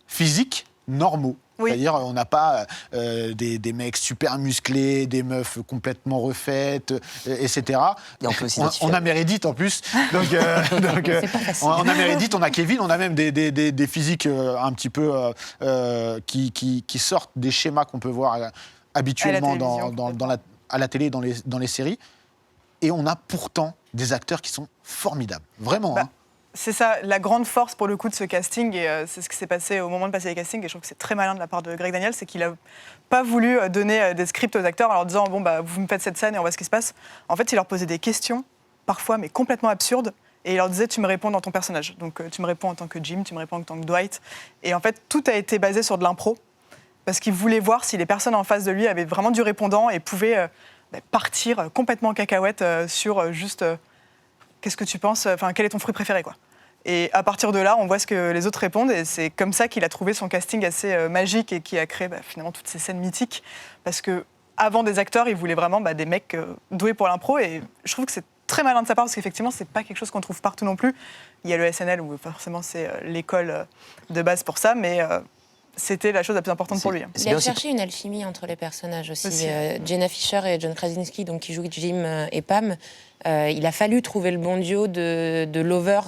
physique normaux. Oui. C'est-à-dire, on n'a pas des mecs super musclés, des meufs complètement refaites, etc. Et on a Meredith en plus. Donc, on a Meredith, on a Kevin, on a même des physiques un petit peu qui sortent des schémas qu'on peut voir habituellement à la télé, dans les séries. Et on a pourtant des acteurs qui sont formidables. Vraiment. Hein. C'est ça, la grande force pour le coup de ce casting, et c'est ce qui s'est passé au moment de passer les castings, et je trouve que c'est très malin de la part de Greg Daniels, c'est qu'il n'a pas voulu donner des scripts aux acteurs en leur disant vous me faites cette scène et on voit ce qui se passe. En fait, il leur posait des questions, parfois mais complètement absurdes, et il leur disait tu me réponds dans ton personnage. Donc tu me réponds en tant que Jim, tu me réponds en tant que Dwight. Et en fait, tout a été basé sur de l'impro, parce qu'il voulait voir si les personnes en face de lui avaient vraiment du répondant et pouvaient partir complètement en cacahuète sur juste... qu'est-ce que tu penses, quel est ton fruit préféré, quoi. Et à partir de là, on voit ce que les autres répondent, et c'est comme ça qu'il a trouvé son casting assez magique et qui a créé finalement toutes ces scènes mythiques. Parce que avant des acteurs, il voulait vraiment des mecs doués pour l'impro, et je trouve que c'est très malin de sa part parce qu'effectivement, c'est pas quelque chose qu'on trouve partout non plus. Il y a le SNL où forcément c'est l'école de base pour ça, mais c'était la chose la plus importante pour lui. Il a cherché une alchimie entre les personnages aussi. Jenna Fischer et John Krasinski, donc, qui jouent Jim et Pam. Il a fallu trouver le bon duo de lovers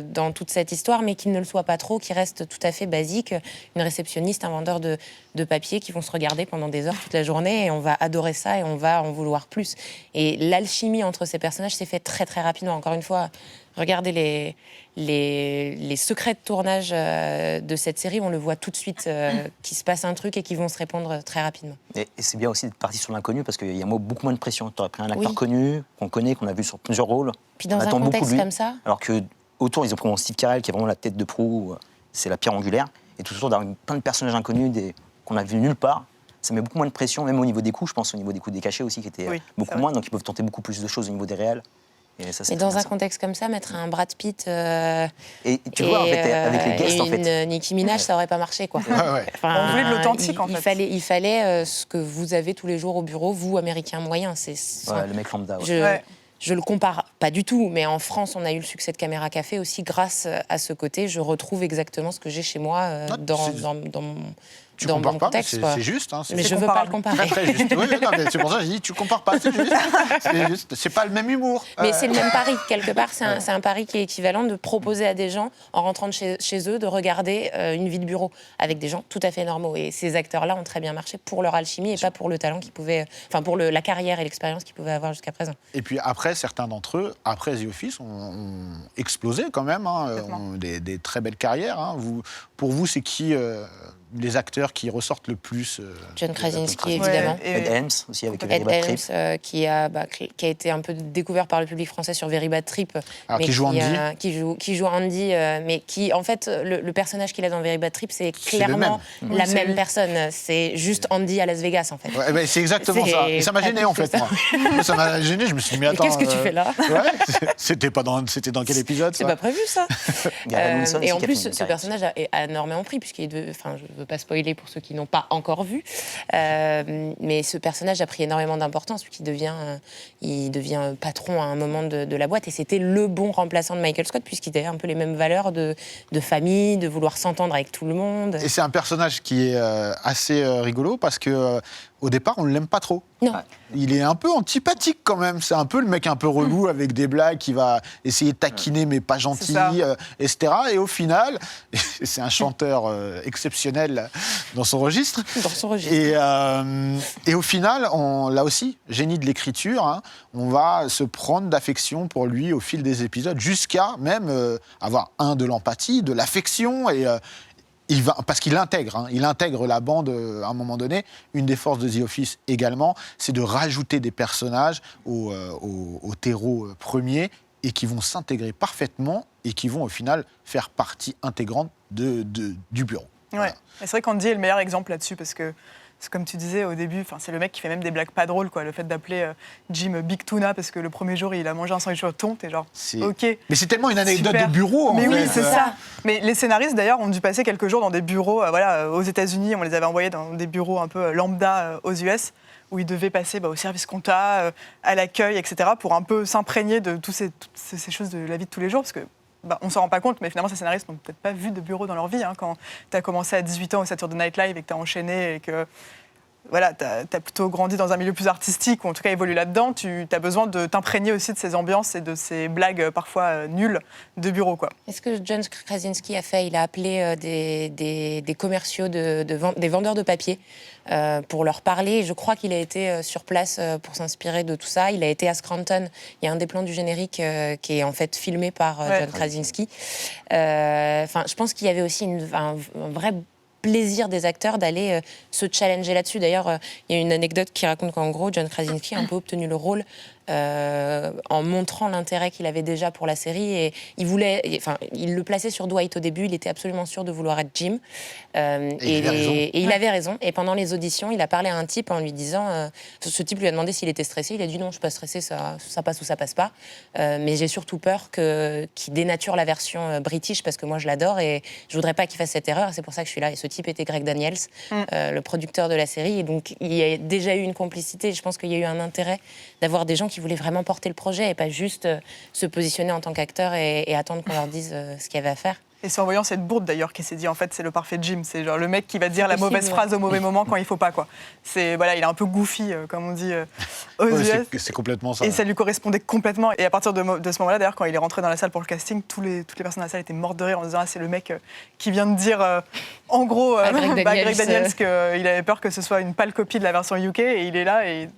dans toute cette histoire, mais qu'il ne le soit pas trop, qui reste tout à fait basique. Une réceptionniste, un vendeur de papier qui vont se regarder pendant des heures toute la journée, et on va adorer ça et on va en vouloir plus. Et l'alchimie entre ces personnages s'est faite très très rapidement. Encore une fois, regardez les secrets de tournage de cette série, on le voit tout de suite qu'il se passe un truc et qu'ils vont se répondre très rapidement. Et c'est bien aussi d'être parti sur l'inconnu parce qu'il y a beaucoup moins de pression. Tu aurais pris un acteur connu, qu'on connaît, qu'on a vu sur plusieurs rôles. Puis dans un contexte comme ça. Alors qu'autour, ils ont pris Steve Carell qui est vraiment la tête de proue, c'est la pierre angulaire. Et tout autour d'avoir plein de personnages inconnus qu'on a vus nulle part. Ça met beaucoup moins de pression, même au niveau des coûts, je pense, au niveau des coûts des cachets aussi, qui étaient beaucoup moins. Donc ils peuvent tenter beaucoup plus de choses au niveau des réels. Et dans un contexte comme ça, mettre un Brad Pitt et tu vois, en fait, avec les guests, une Nicki Minaj, ça aurait pas marché, quoi. On voulait de l'authentique, en fait. Il fallait ce que vous avez tous les jours au bureau, vous, Américains moyens. Le mec lambda. Je le compare pas du tout, mais en France, on a eu le succès de Caméra Café aussi grâce à ce côté. Je retrouve exactement ce que j'ai chez moi dans mon contexte. C'est juste. Hein, mais je ne veux pas le comparer. Très, très juste. Oui, non, mais c'est pour ça que j'ai dit, tu ne compares pas, c'est juste. C'est pas le même humour. Mais c'est le même pari, quelque part. C'est un pari qui est équivalent de proposer à des gens, en rentrant de chez eux, de regarder une vie de bureau avec des gens tout à fait normaux. Et ces acteurs-là ont très bien marché pour leur alchimie et pas pour le talent qu'ils pouvaient... Enfin, pour la carrière et l'expérience qu'ils pouvaient avoir jusqu'à présent. Et puis après, certains d'entre eux, après The Office, ont explosé quand même. Ont des très belles carrières. Hein. Pour vous, c'est qui les acteurs qui ressortent le plus. John Krasinski, évidemment. Ouais, Ed Helms aussi avec Ed Very Bad Trip. Helms, qui a été un peu découvert par le public français sur Very Bad Trip. Alors, qui joue Andy. Qui joue Andy, mais qui, en fait, le personnage qu'il a dans Very Bad Trip, c'est clairement la Oui, c'est même lui. personne. C'est juste Andy à Las Vegas, en fait. Ouais, ben, c'est exactement C'est ça. Et ça m'a pas gêné, plus en que fait, ça. moi. Ça m'a gêné, je me suis dit, mais attends... qu'est-ce que tu fais là Ouais, c'était dans quel épisode, C'est ça pas prévu, ça. Il y a Owen Wilson Et aussi en qui a plus, fait une ce carrière. personnage a énormément pris, puisqu'il je ne veux pas spoiler pour ceux qui n'ont pas encore vu, mais ce personnage a pris énormément d'importance, puisqu'il devient patron à un moment de la boîte, et c'était le bon remplaçant de Michael Scott, puisqu'il avait un peu les mêmes valeurs de famille, de vouloir s'entendre avec tout le monde. Et c'est un personnage qui est assez rigolo, parce que au départ, on ne l'aime pas trop. Non. Il est un peu antipathique quand même. C'est un peu le mec un peu relou avec des blagues qui va essayer de taquiner mais pas gentil, ça. etc. Et au final, c'est un chanteur exceptionnel dans son registre. Dans son registre. Et au final, là aussi, génie de l'écriture, hein, on va se prendre d'affection pour lui au fil des épisodes, jusqu'à même avoir de l'empathie, de l'affection et parce qu'il intègre, il intègre la bande à un moment donné. Une des forces de The Office également, c'est de rajouter des personnages au terreau premier et qui vont s'intégrer parfaitement et qui vont au final faire partie intégrante du bureau. Ouais. Voilà. Et c'est vrai qu'Andy est le meilleur exemple là-dessus parce que, comme tu disais au début, c'est le mec qui fait même des blagues pas drôles, quoi. Le fait d'appeler Jim Big Tuna parce que le premier jour il a mangé un sandwich au thon, t'es genre ok. Mais c'est tellement une anecdote Super. de bureau. Mais en oui, fait. c'est ça. Mais les scénaristes, d'ailleurs, ont dû passer quelques jours dans des bureaux aux États-Unis. On les avait envoyés dans des bureaux un peu lambda aux US, où ils devaient passer au service compta, à l'accueil, etc., pour un peu s'imprégner de toutes ces choses de la vie de tous les jours. Parce que on s'en rend pas compte, mais finalement, ces scénaristes n'ont peut-être pas vu de bureau dans leur vie. Hein, quand tu as commencé à 18 ans au Saturday Night Live et que tu as enchaîné et que voilà, tu as plutôt grandi dans un milieu plus artistique, ou en tout cas évolué là-dedans, tu as besoin de t'imprégner aussi de ces ambiances et de ces blagues parfois nulles de bureau, quoi. Est-ce que John Krasinski a fait? Il a appelé des commerciaux, des vendeurs de papier pour leur parler. Je crois qu'il a été sur place pour s'inspirer de tout ça. Il a été à Scranton. Il y a un des plans du générique qui est en fait filmé par John Krasinski. Je pense qu'il y avait aussi un vrai plaisir des acteurs d'aller se challenger là-dessus. D'ailleurs, il y a une anecdote qui raconte qu'en gros, John Krasinski a un peu obtenu le rôle en montrant l'intérêt qu'il avait déjà pour la série, et il le plaçait sur Dwight au début. Il était absolument sûr de vouloir être Jim, et il avait raison. Et pendant les auditions, il a parlé à un type en lui disant, ce type lui a demandé s'il était stressé. Il a dit non, je suis pas stressé, ça passe ou ça passe pas, mais j'ai surtout peur qu'il dénature la version british, parce que moi je l'adore et je voudrais pas qu'il fasse cette erreur. C'est pour ça que je suis là. Et ce type était Greg Daniels, le producteur de la série, et donc il y a déjà eu une complicité. Je pense qu'il y a eu un intérêt d'avoir des gens qui voulaient vraiment porter le projet et pas juste se positionner en tant qu'acteur et attendre qu'on leur dise ce qu'il y avait à faire. Et c'est en voyant cette bourde d'ailleurs qui s'est dit en fait c'est le parfait Jim, c'est genre le mec qui va dire la possible, mauvaise phrase au mauvais moment quand il faut pas, quoi. C'est il est un peu goofy comme on dit aux US. C'est complètement ça. Et ça lui correspondait complètement. Et à partir de ce moment-là, d'ailleurs, quand il est rentré dans la salle pour le casting, toutes les personnes dans la salle étaient mortes de rire en disant c'est le mec qui vient de dire en gros Greg Daniels qu'il avait peur que ce soit une pâle copie de la version UK, et il est là et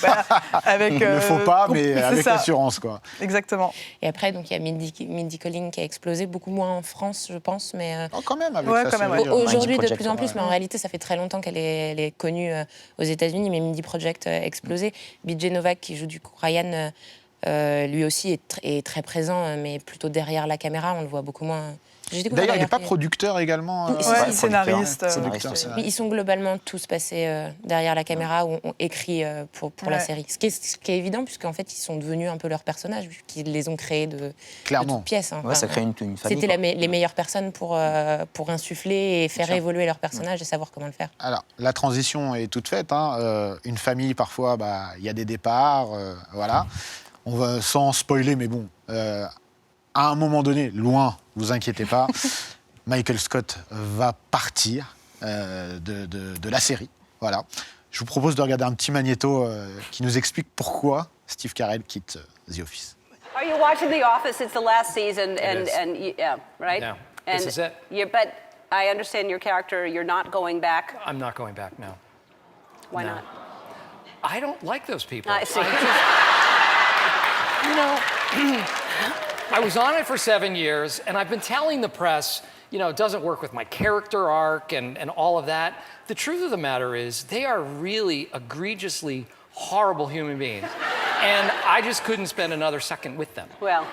voilà, avec Il ne faut pas, mais avec ça. assurance, quoi. Exactement. Et après, donc il y a Mindy Kaling qui a explosé, beaucoup moins en France, je pense, mais Quand même, avec Ouais, sa quand même, série, ouais. aujourd'hui de Project, plus en plus. Mais en réalité, ça fait très longtemps qu'elle est connue aux États-Unis. Mais Mindy Project a explosé. BJ Novak, qui joue du coup Ryan, lui aussi est très présent, mais plutôt derrière la caméra. On le voit beaucoup moins. D'ailleurs, il n'est pas producteur également. Oui, Ouais, scénariste. Ils sont globalement tous passés derrière la caméra ou ont écrit pour la série. Ce qui est évident, puisqu'en fait, ils sont devenus un peu leurs personnages, vu qu'ils les ont créés de toutes pièces. Hein. Ouais, ça crée une famille. C'était les meilleures personnes pour insuffler et faire évoluer leurs personnages et savoir comment le faire. Alors, la transition est toute faite. Une famille, parfois, il y a des départs. Voilà. On va, sans spoiler, mais bon... à un moment donné, loin, vous inquiétez pas, Michael Scott va partir de la série. Voilà. Je vous propose de regarder un petit magnéto qui nous explique pourquoi Steve Carell quitte The Office. Are you watching The Office? It's the last season, yeah, right? No, and this is it. But I understand your character. You're not going back. I'm not going back, no. Why No. not? I don't like those people. I see. You know, I was on it for 7 years, and I've been telling the press, doesn't work with my character arc and all of that. The truth of the matter is they are really egregiously horrible human beings. And I just couldn't spend another second with them. Well,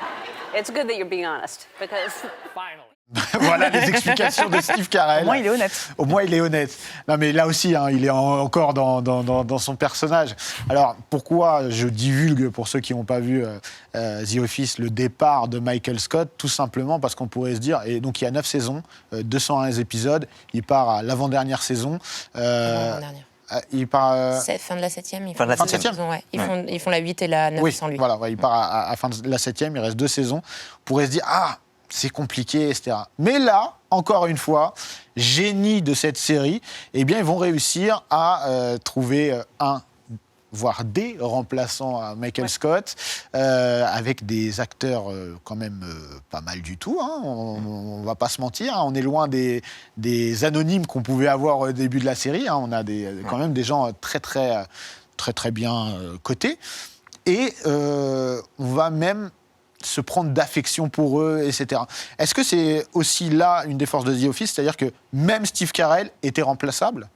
it's good that you're being honest, because... Finally. Voilà les explications de Steve Carell. Au moins, il est honnête. Au moins, il est honnête. Non, mais là aussi, il est encore dans son personnage. Alors, pourquoi je divulgue, pour ceux qui n'ont pas vu The Office, le départ de Michael Scott? Tout simplement parce qu'on pourrait se dire, et donc il y a 9 saisons, 201 épisodes, il part à l'avant-dernière saison. L'avant-dernière. Il part... Fin de la 7e. Fin de la 7e. Ouais. Ils font la 8 et la 9 oui, sans lui. Voilà, il part à fin de la 7e, il reste 2 saisons. On pourrait se dire, c'est compliqué, etc. Mais là, encore une fois, génie de cette série, eh bien, ils vont réussir à trouver voire des remplaçants à Michael Scott, avec des acteurs quand même pas mal du tout. On va pas se mentir, on est loin des anonymes qu'on pouvait avoir au début de la série. On a quand même des gens très bien cotés. Et on va même se prendre d'affection pour eux, etc. Est-ce que c'est aussi là une des forces de The Office, c'est-à-dire que même Steve Carell était remplaçable?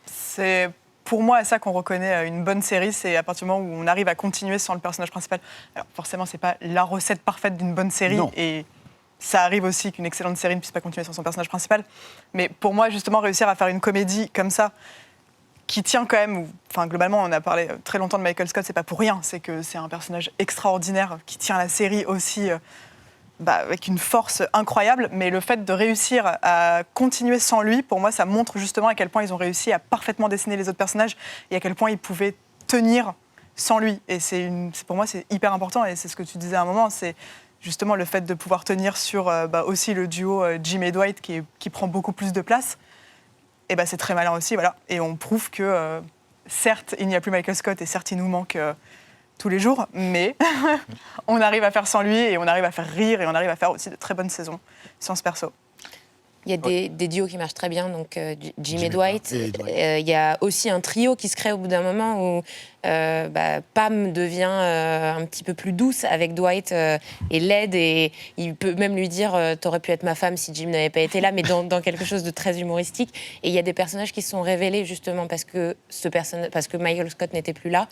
C'est pour moi ça qu'on reconnaît une bonne série, c'est à partir du moment où on arrive à continuer sans le personnage principal. Alors forcément, c'est pas la recette parfaite d'une bonne série, non. Et ça arrive aussi qu'une excellente série ne puisse pas continuer sans son personnage principal. Mais pour moi, justement, réussir à faire une comédie comme ça, qui tient quand même, enfin globalement on a parlé très longtemps de Michael Scott, c'est pas pour rien, c'est que c'est un personnage extraordinaire qui tient la série aussi avec une force incroyable, mais le fait de réussir à continuer sans lui, pour moi ça montre justement à quel point ils ont réussi à parfaitement dessiner les autres personnages et à quel point ils pouvaient tenir sans lui, et pour moi c'est hyper important, et c'est ce que tu disais à un moment, c'est justement le fait de pouvoir tenir sur aussi le duo Jim et Dwight qui prend beaucoup plus de place. Et c'est très malin aussi, voilà. Et on prouve que, certes, il n'y a plus Michael Scott et certes, il nous manque tous les jours, mais on arrive à faire sans lui et on arrive à faire rire et on arrive à faire aussi de très bonnes saisons sans ce perso. Il y a des duos qui marchent très bien, donc Jim et Dwight. Il y a aussi un trio qui se crée au bout d'un moment où Pam devient un petit peu plus douce avec Dwight et l'aide, et il peut même lui dire t'aurais pu être ma femme si Jim n'avait pas été là, mais dans quelque chose de très humoristique. Et il y a des personnages qui se sont révélés justement parce que Michael Scott n'était plus là,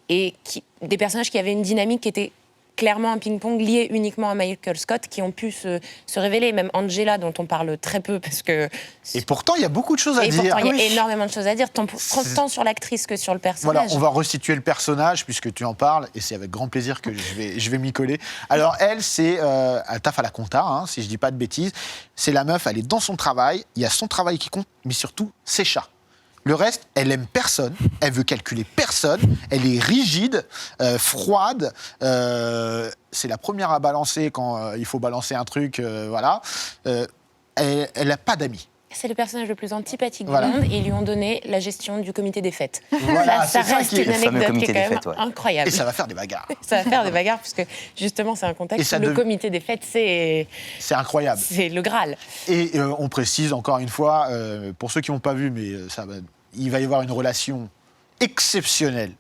et des personnages qui avaient une dynamique qui était clairement un ping-pong lié uniquement à Michael Scott, qui ont pu se révéler. Même Angela, dont on parle très peu parce que... Et pourtant, il y a beaucoup de choses à dire. Pourtant, il y a énormément de choses à dire, tant sur l'actrice que sur le personnage. Voilà, on va restituer le personnage, puisque tu en parles, et c'est avec grand plaisir que je vais m'y coller. Alors, elle, elle taffe à la compta, si je dis pas de bêtises. C'est la meuf, elle est dans son travail, il y a son travail qui compte, mais surtout, ses chats. Le reste, elle aime personne, elle veut calculer personne, elle est rigide, froide. C'est la première à balancer quand il faut balancer un truc, voilà. Elle n'a pas d'amis. C'est le personnage le plus antipathique Voilà. du monde, et ils lui ont donné la gestion du comité des fêtes. Voilà, ça c'est ça reste qui est- une Le fameux anecdote qui comité est quand des même fêtes, ouais. incroyable. Et ça va faire des bagarres. Ça va faire des bagarres, puisque justement c'est un Et contexte ça où le comité des fêtes, c'est incroyable. le Graal. Et on précise encore une fois, pour ceux qui n'ont pas vu, mais il va y avoir une relation exceptionnelle,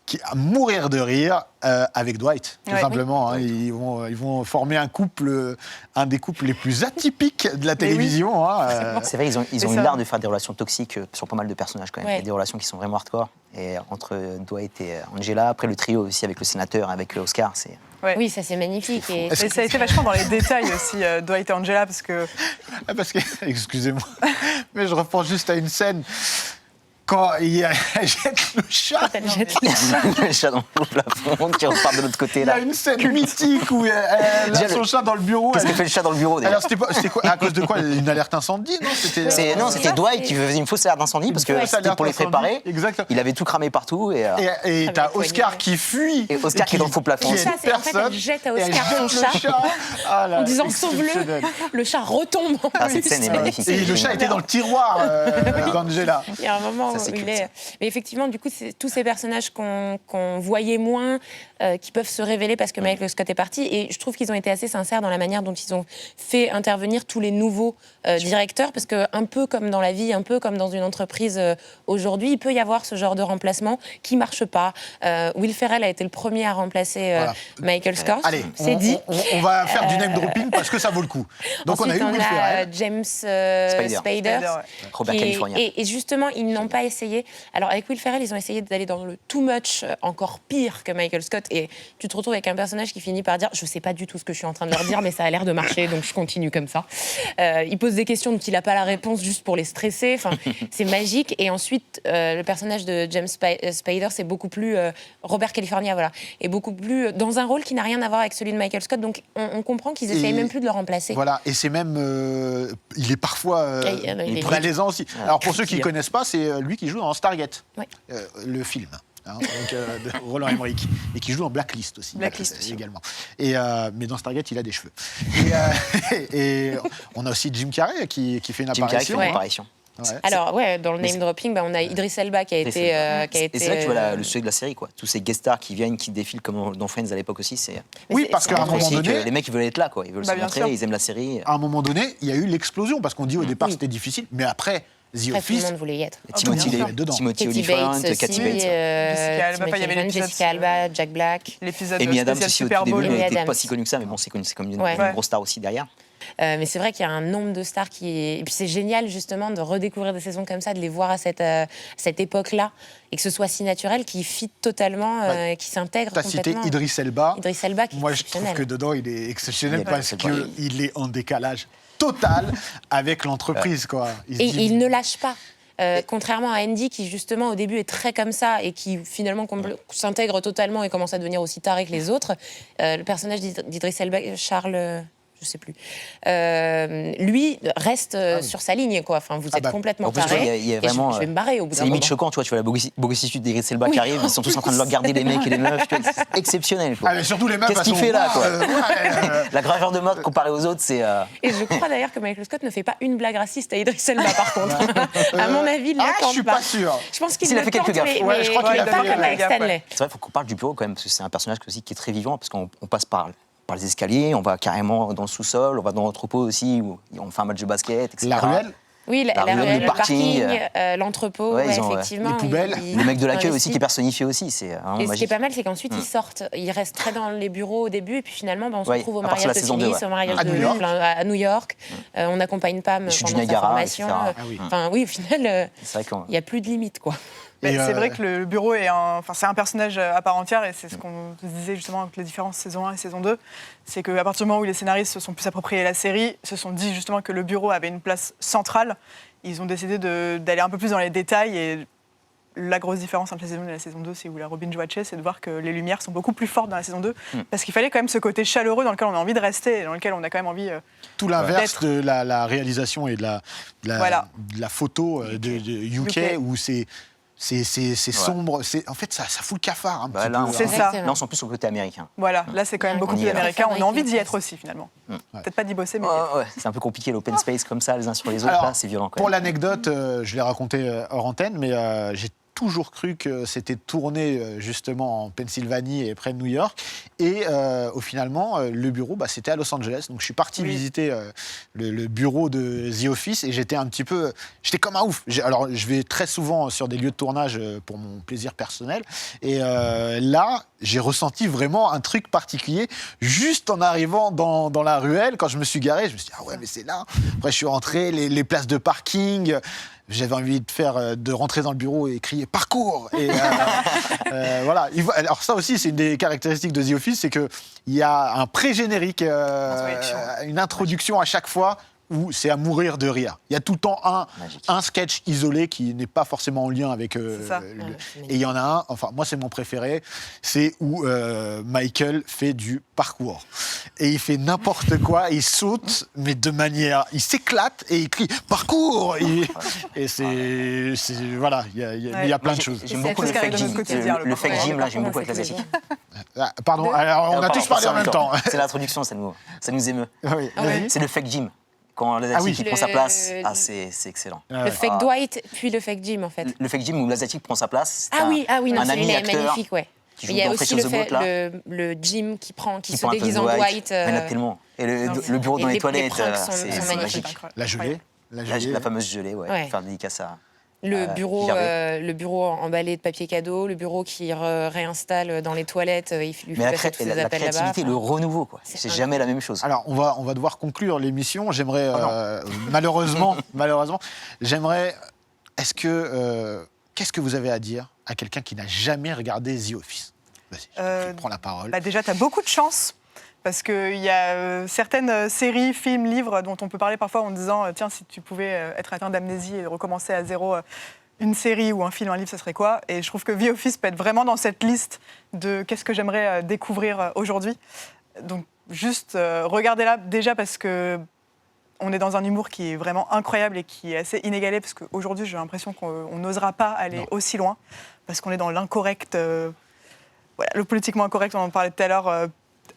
qui à mourir de rire, avec Dwight, tout Ouais. simplement. Ils vont former un des couples les plus atypiques de la télévision. C'est vrai, ils ont C'est eu ça. l'art de faire des relations toxiques sur pas mal de personnages quand même. Ouais. Il y a des relations qui sont vraiment hardcore. Et entre Dwight et Angela, après le trio aussi avec le sénateur, avec Oscar, c'est... Ouais. Oui, ça c'est magnifique. Et Et ça a été vachement dans les détails aussi, Dwight et Angela, parce que Parce que, excusez-moi, mais je repense juste à une scène quand elle jette le chat. quand elle jette le chat dans le plafond qui repart de l'autre côté. Il y a Là. une scène mythique où elle a Déjà, son chat dans le bureau. Qu'est-ce que fait le chat dans le bureau d'ailleurs Alors, c'était quoi, à cause de quoi? Une alerte incendie? Non, c'était C'était Dwight qui faisait une fausse alerte d'incendie parce que fausse c'était pour les alerte préparer. incendie, exactement. Il avait tout cramé partout. Et Et t'as Avec Oscar poignée. qui fuit. Et Oscar qui est dans le faux plafond. qui Ça, aide c'est- en fait, elle personne, jette à et elle Oscar jette son le chat. Ah là, en disant sauve-le, exceptionnel. le chat retombe. en Ah, cette plus. scène est magnifique. Et le chat était dans le tiroir d'Angela. Il y a un moment Ça, où c'est il culte, est. ça. Mais effectivement, du coup, c'est tous ces personnages qu'on voyait moins, qui peuvent se révéler parce que Michael Scott est parti. Et je trouve qu'ils ont été assez sincères dans la manière dont ils ont fait intervenir tous les nouveaux directeurs, parce que un peu comme dans la vie, un peu comme dans une entreprise aujourd'hui, il peut y avoir ce genre de remplacement qui marche pas. Will Ferrell a été le premier à remplacer Michael Scott. Allez, c'est dit. On va faire du name dropping parce que ça vaut le coup. Donc Ensuite, on a eu Will Ferrell. James Spader. Robert California. Et justement, ils n'ont pas essayé. Alors, avec Will Ferrell, ils ont essayé d'aller dans le too much, encore pire que Michael Scott. Et tu te retrouves avec un personnage qui finit par dire « Je sais pas du tout ce que je suis en train de leur dire, mais ça a l'air de marcher, donc je continue comme ça. » Il pose des questions dont il n'a pas la réponse juste pour les stresser. Enfin, c'est magique. Et ensuite, le personnage de James Spader, c'est beaucoup plus... Robert California, voilà. Et beaucoup plus... dans un rôle qui n'a rien à voir avec celui de Michael Scott. Donc, on comprend qu'ils essayent même plus de le remplacer. Voilà, et c'est même... il est parfois malaisant aussi. Alors, pour ceux qui ne connaissent pas, c'est lui qui joue dans Stargate, le film. De Roland Emmerich, et qui joue en Blacklist aussi, également. Mais dans Stargate, il a des cheveux. Et on a aussi Jim Carrey qui fait une apparition. Ouais. Alors, dans le name dropping, on a Idris Elba qui a été... Et c'est là que tu vois le sujet de la série, quoi. Tous ces guest stars qui viennent, qui défilent comme dans Friends à l'époque aussi. Oui, parce qu'à un moment donné... Les mecs, ils veulent être là, quoi. Ils veulent se montrer, ils aiment la série. À un moment donné, il y a eu l'explosion, parce qu'on dit au départ c'était difficile, mais après... The Office, tout le monde voulait y être. Timothy Olyphant, Kathy Bates, Jessica Alba, Jack Black. L'épisode Amy Adams spécial aussi au Super tout Bowl. début, elle n'était pas si connue que ça, mais bon, c'est comme une grosse star aussi derrière. Mais c'est vrai qu'il y a un nombre de stars qui est... Et puis c'est génial justement de redécouvrir des saisons comme ça, de les voir à cette époque-là, et que ce soit si naturel, qui fit totalement, qui s'intègre complètement. Tu as cité Idris Elba. Idris Elba qui Moi, je trouve que dedans, il est exceptionnel parce qu'il est en décalage total avec l'entreprise, quoi. Il ne lâche pas. Contrairement à Andy qui justement au début est très comme ça et qui finalement s'intègre totalement et commence à devenir aussi taré que les autres, le personnage d'Idris Elba, Charles... je sais plus. Lui reste sur sa ligne, quoi. Enfin, vous êtes complètement taré. Il y a vraiment, je vais me barrer au bout d'un c'est limite moment. choquant, tu vois la bogossitude d'Idris Elba qui arrive, ils sont tous en train de regarder les mecs et les meufs, c'est exceptionnel, quoi. Mais surtout les meufs. Qu'est-ce qu'il fait là, quoi La graveur de mode comparée aux autres, c'est... Et je crois d'ailleurs que Michael Scott ne fait pas une blague raciste à Idris Elba, par contre. À mon avis, il ne je suis pas sûr. Je pense qu'il a fait quelques gaffes. Mais je crois qu'il a pas fait comme avec Stanley. C'est vrai, il faut qu'on parle du bureau quand même, parce que c'est un personnage aussi qui est très vivant, parce qu'on passe par les escaliers, on va carrément dans le sous-sol, on va dans l'entrepôt aussi, où on fait un match de basket, etc. La ruelle. Oui, la ruelle, le parking, l'entrepôt, effectivement. Les poubelles. Le mec de l'accueil aussi qui est personnifié aussi, c'est vraiment magique. Et ce qui est pas mal, c'est qu'ensuite ils sortent. Ils restent très dans les bureaux au début, et puis finalement, on se retrouve au mariage de Phyllis, au mariage à New York. On accompagne Pam pendant sa formation. Enfin, oui, au final, il n'y a plus de limite, quoi. C'est vrai que le bureau c'est un personnage à part entière, et c'est ce qu'on disait justement avec les différences saison 1 et saison 2. C'est qu'à partir du moment où les scénaristes se sont plus appropriés la série, se sont dit justement que le bureau avait une place centrale, ils ont décidé d'aller un peu plus dans les détails. Et la grosse différence entre la saison 1 et la saison 2, c'est où la Robin joue c'est de voir que les lumières sont beaucoup plus fortes dans la saison 2, parce qu'il fallait quand même ce côté chaleureux dans lequel on a envie de rester, et dans lequel on a quand même envie tout l'inverse de la réalisation et de la photo de UK, où c'est sombre, en fait ça fout le cafard un petit peu. C'est ça. Là on sent plus sur le côté américain. Voilà, là c'est quand même beaucoup plus américain, on a envie d'y être aussi finalement. Peut-être pas d'y bosser, mais... C'est un peu compliqué l'open space comme ça, les uns sur les autres, là c'est violent quand même. Pour l'anecdote, je l'ai raconté hors antenne, mais j'ai toujours cru que c'était tourné justement en Pennsylvanie et près de New York, et finalement le bureau c'était à Los Angeles, donc je suis parti visiter le bureau de The Office, et j'étais comme un ouf. Alors je vais très souvent sur des lieux de tournage pour mon plaisir personnel, et là j'ai ressenti vraiment un truc particulier juste en arrivant dans la ruelle. Quand je me suis garé, je me suis dit mais c'est là. Après je suis rentré, les places de parking. J'avais envie de rentrer dans le bureau et crier « Parcours !» Et voilà. Alors ça aussi, c'est une des caractéristiques de The Office, c'est qu'il y a un pré-générique, une introduction à chaque fois, où c'est à mourir de rire. Il y a tout le temps un sketch isolé qui n'est pas forcément en lien avec... et il y en a un, enfin moi c'est mon préféré, c'est où Michael fait du parcours. Et il fait n'importe quoi, il saute, mais de manière... Il s'éclate et il crie « Parcours !» Et c'est voilà, il y a plein de choses. J'aime beaucoup le fake gym. Le fake gym, là, j'aime beaucoup avec l'asiatique. Pardon, alors on a tous parlé en même temps. C'est l'introduction, ça nous émeut. C'est le fake gym. Quand l'asiatique prend sa place, c'est excellent. Le fake Dwight, puis le fake Jim, en fait. Le fake Jim où l'asiatique prend sa place. Non, un ami il est acteur magnifique, qui joue Il y a dans aussi Fresh le of the Boat, fait, là. le Jim qui se prend un peu déguise de en Dwight. Il y en a tellement. Et le bureau dans Et les les toilettes, pranks sont c'est magnifiques. magique. La gelée. La fameuse gelée, Ouais. faire dédicace à... Le Gervais. bureau emballé de papier cadeau, le bureau qui réinstalle dans les toilettes, il lui fait Mais passer tous ses la appels là-bas. créativité, le renouveau, quoi. C'est jamais la même chose. Alors, on va devoir conclure l'émission. J'aimerais, malheureusement, j'aimerais. Qu'est-ce que vous avez à dire à quelqu'un qui n'a jamais regardé The Office? Vas-y, prends la parole. Déjà, tu as beaucoup de chance. Parce qu'il y a certaines séries, films, livres dont on peut parler parfois en disant tiens, si tu pouvais être atteint d'amnésie et recommencer à zéro une série ou un film, un livre, ce serait quoi? Et je trouve que The Office peut être vraiment dans cette liste de qu'est-ce que j'aimerais découvrir aujourd'hui. Donc, juste regardez-la déjà parce que on est dans un humour qui est vraiment incroyable et qui est assez inégalé parce qu'aujourd'hui, j'ai l'impression qu'on n'osera pas aller aussi loin parce qu'on est dans l'incorrect, le politiquement incorrect, on en parlait tout à l'heure,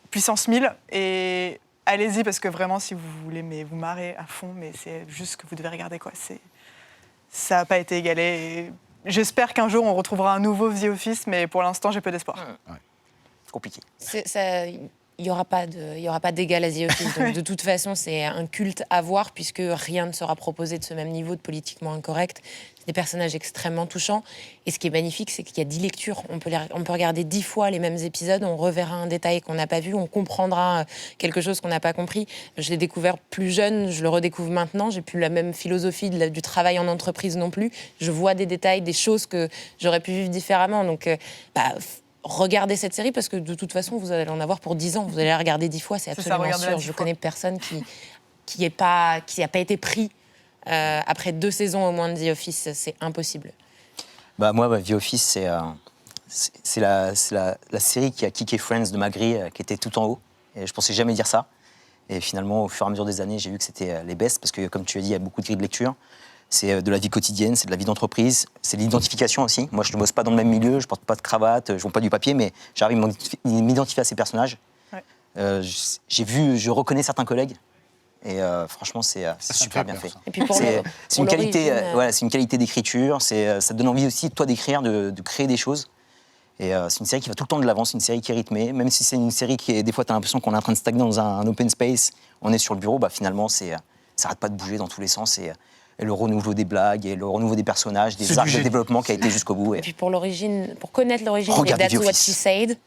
puissance 1000. Et allez-y parce que vraiment, si vous voulez vous marrer à fond, mais c'est juste que vous devez regarder, quoi. Ça n'a pas été égalé. Et j'espère qu'un jour, on retrouvera un nouveau The Office, mais pour l'instant, j'ai peu d'espoir. Ouais. Compliqué. Il n'y aura pas d'égal à The Office. Donc, de toute façon, c'est un culte à voir puisque rien ne sera proposé de ce même niveau de politiquement incorrect. C'est des personnages extrêmement touchants. Et ce qui est magnifique, c'est qu'il y a 10 lectures. On peut regarder 10 fois les mêmes épisodes, on reverra un détail qu'on n'a pas vu, on comprendra quelque chose qu'on n'a pas compris. Je l'ai découvert plus jeune, je le redécouvre maintenant. J'ai plus la même philosophie du travail en entreprise non plus. Je vois des détails, des choses que j'aurais pu vivre différemment. Donc, regardez cette série parce que de toute façon, vous allez en avoir pour 10 ans. Vous allez la regarder 10 fois, c'est absolument sûr. Je connais personne qui n'a pas été pris après 2 saisons au moins de The Office. C'est impossible. Moi, The Office, c'est la série qui a kické Friends de ma grille, qui était tout en haut. Et je pensais jamais dire ça. Et finalement, au fur et à mesure des années, j'ai vu que c'était les best parce que, comme tu as dit, il y a beaucoup de grilles de lecture. C'est de la vie quotidienne, c'est de la vie d'entreprise, c'est de l'identification aussi. Moi, je ne bosse pas dans le même milieu, je porte pas de cravate, je ne vends pas du papier, mais j'arrive à m'identifier à ces personnages. Ouais. Je reconnais certains collègues. Et franchement, c'est super bien fait. C'est une qualité d'écriture, ça te donne envie aussi, toi, d'écrire, de créer des choses. Et c'est une série qui va tout le temps de l'avant, c'est une série qui est rythmée. Même si c'est une série qui est, des fois, tu as l'impression qu'on est en train de stagner dans un open space, on est sur le bureau, finalement, ça n'arrête pas de bouger dans tous les sens. Et le renouveau des blagues, et le renouveau des personnages, des arcs de développement qui a été jusqu'au bout. Et puis pour connaître l'origine des That's What She Said,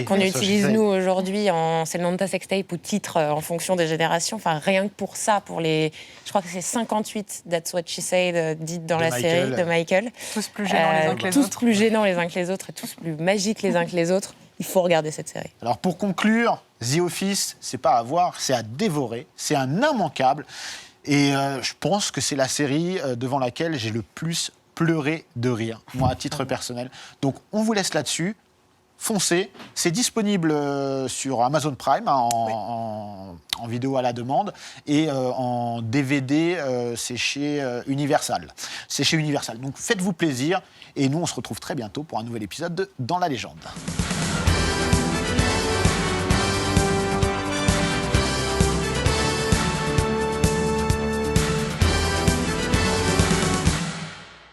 qu'on utilise nous aujourd'hui, c'est le nom de ta sextape ou titre en fonction des générations. Enfin, rien que pour ça, je crois que c'est 58 That's What She Said dites dans la série de Michael. Tous plus gênants les uns que les autres. Tous plus gênants les uns que les autres et tous plus magiques les uns que les autres. Il faut regarder cette série. Alors pour conclure, The Office, c'est pas à voir, c'est à dévorer, c'est un immanquable. Et je pense que c'est la série devant laquelle j'ai le plus pleuré de rire, moi, à titre personnel. Donc, on vous laisse là-dessus. Foncez. C'est disponible sur Amazon Prime en vidéo à la demande. Et en DVD, c'est chez Universal. Donc, faites-vous plaisir. Et nous, on se retrouve très bientôt pour un nouvel épisode de Dans la légende.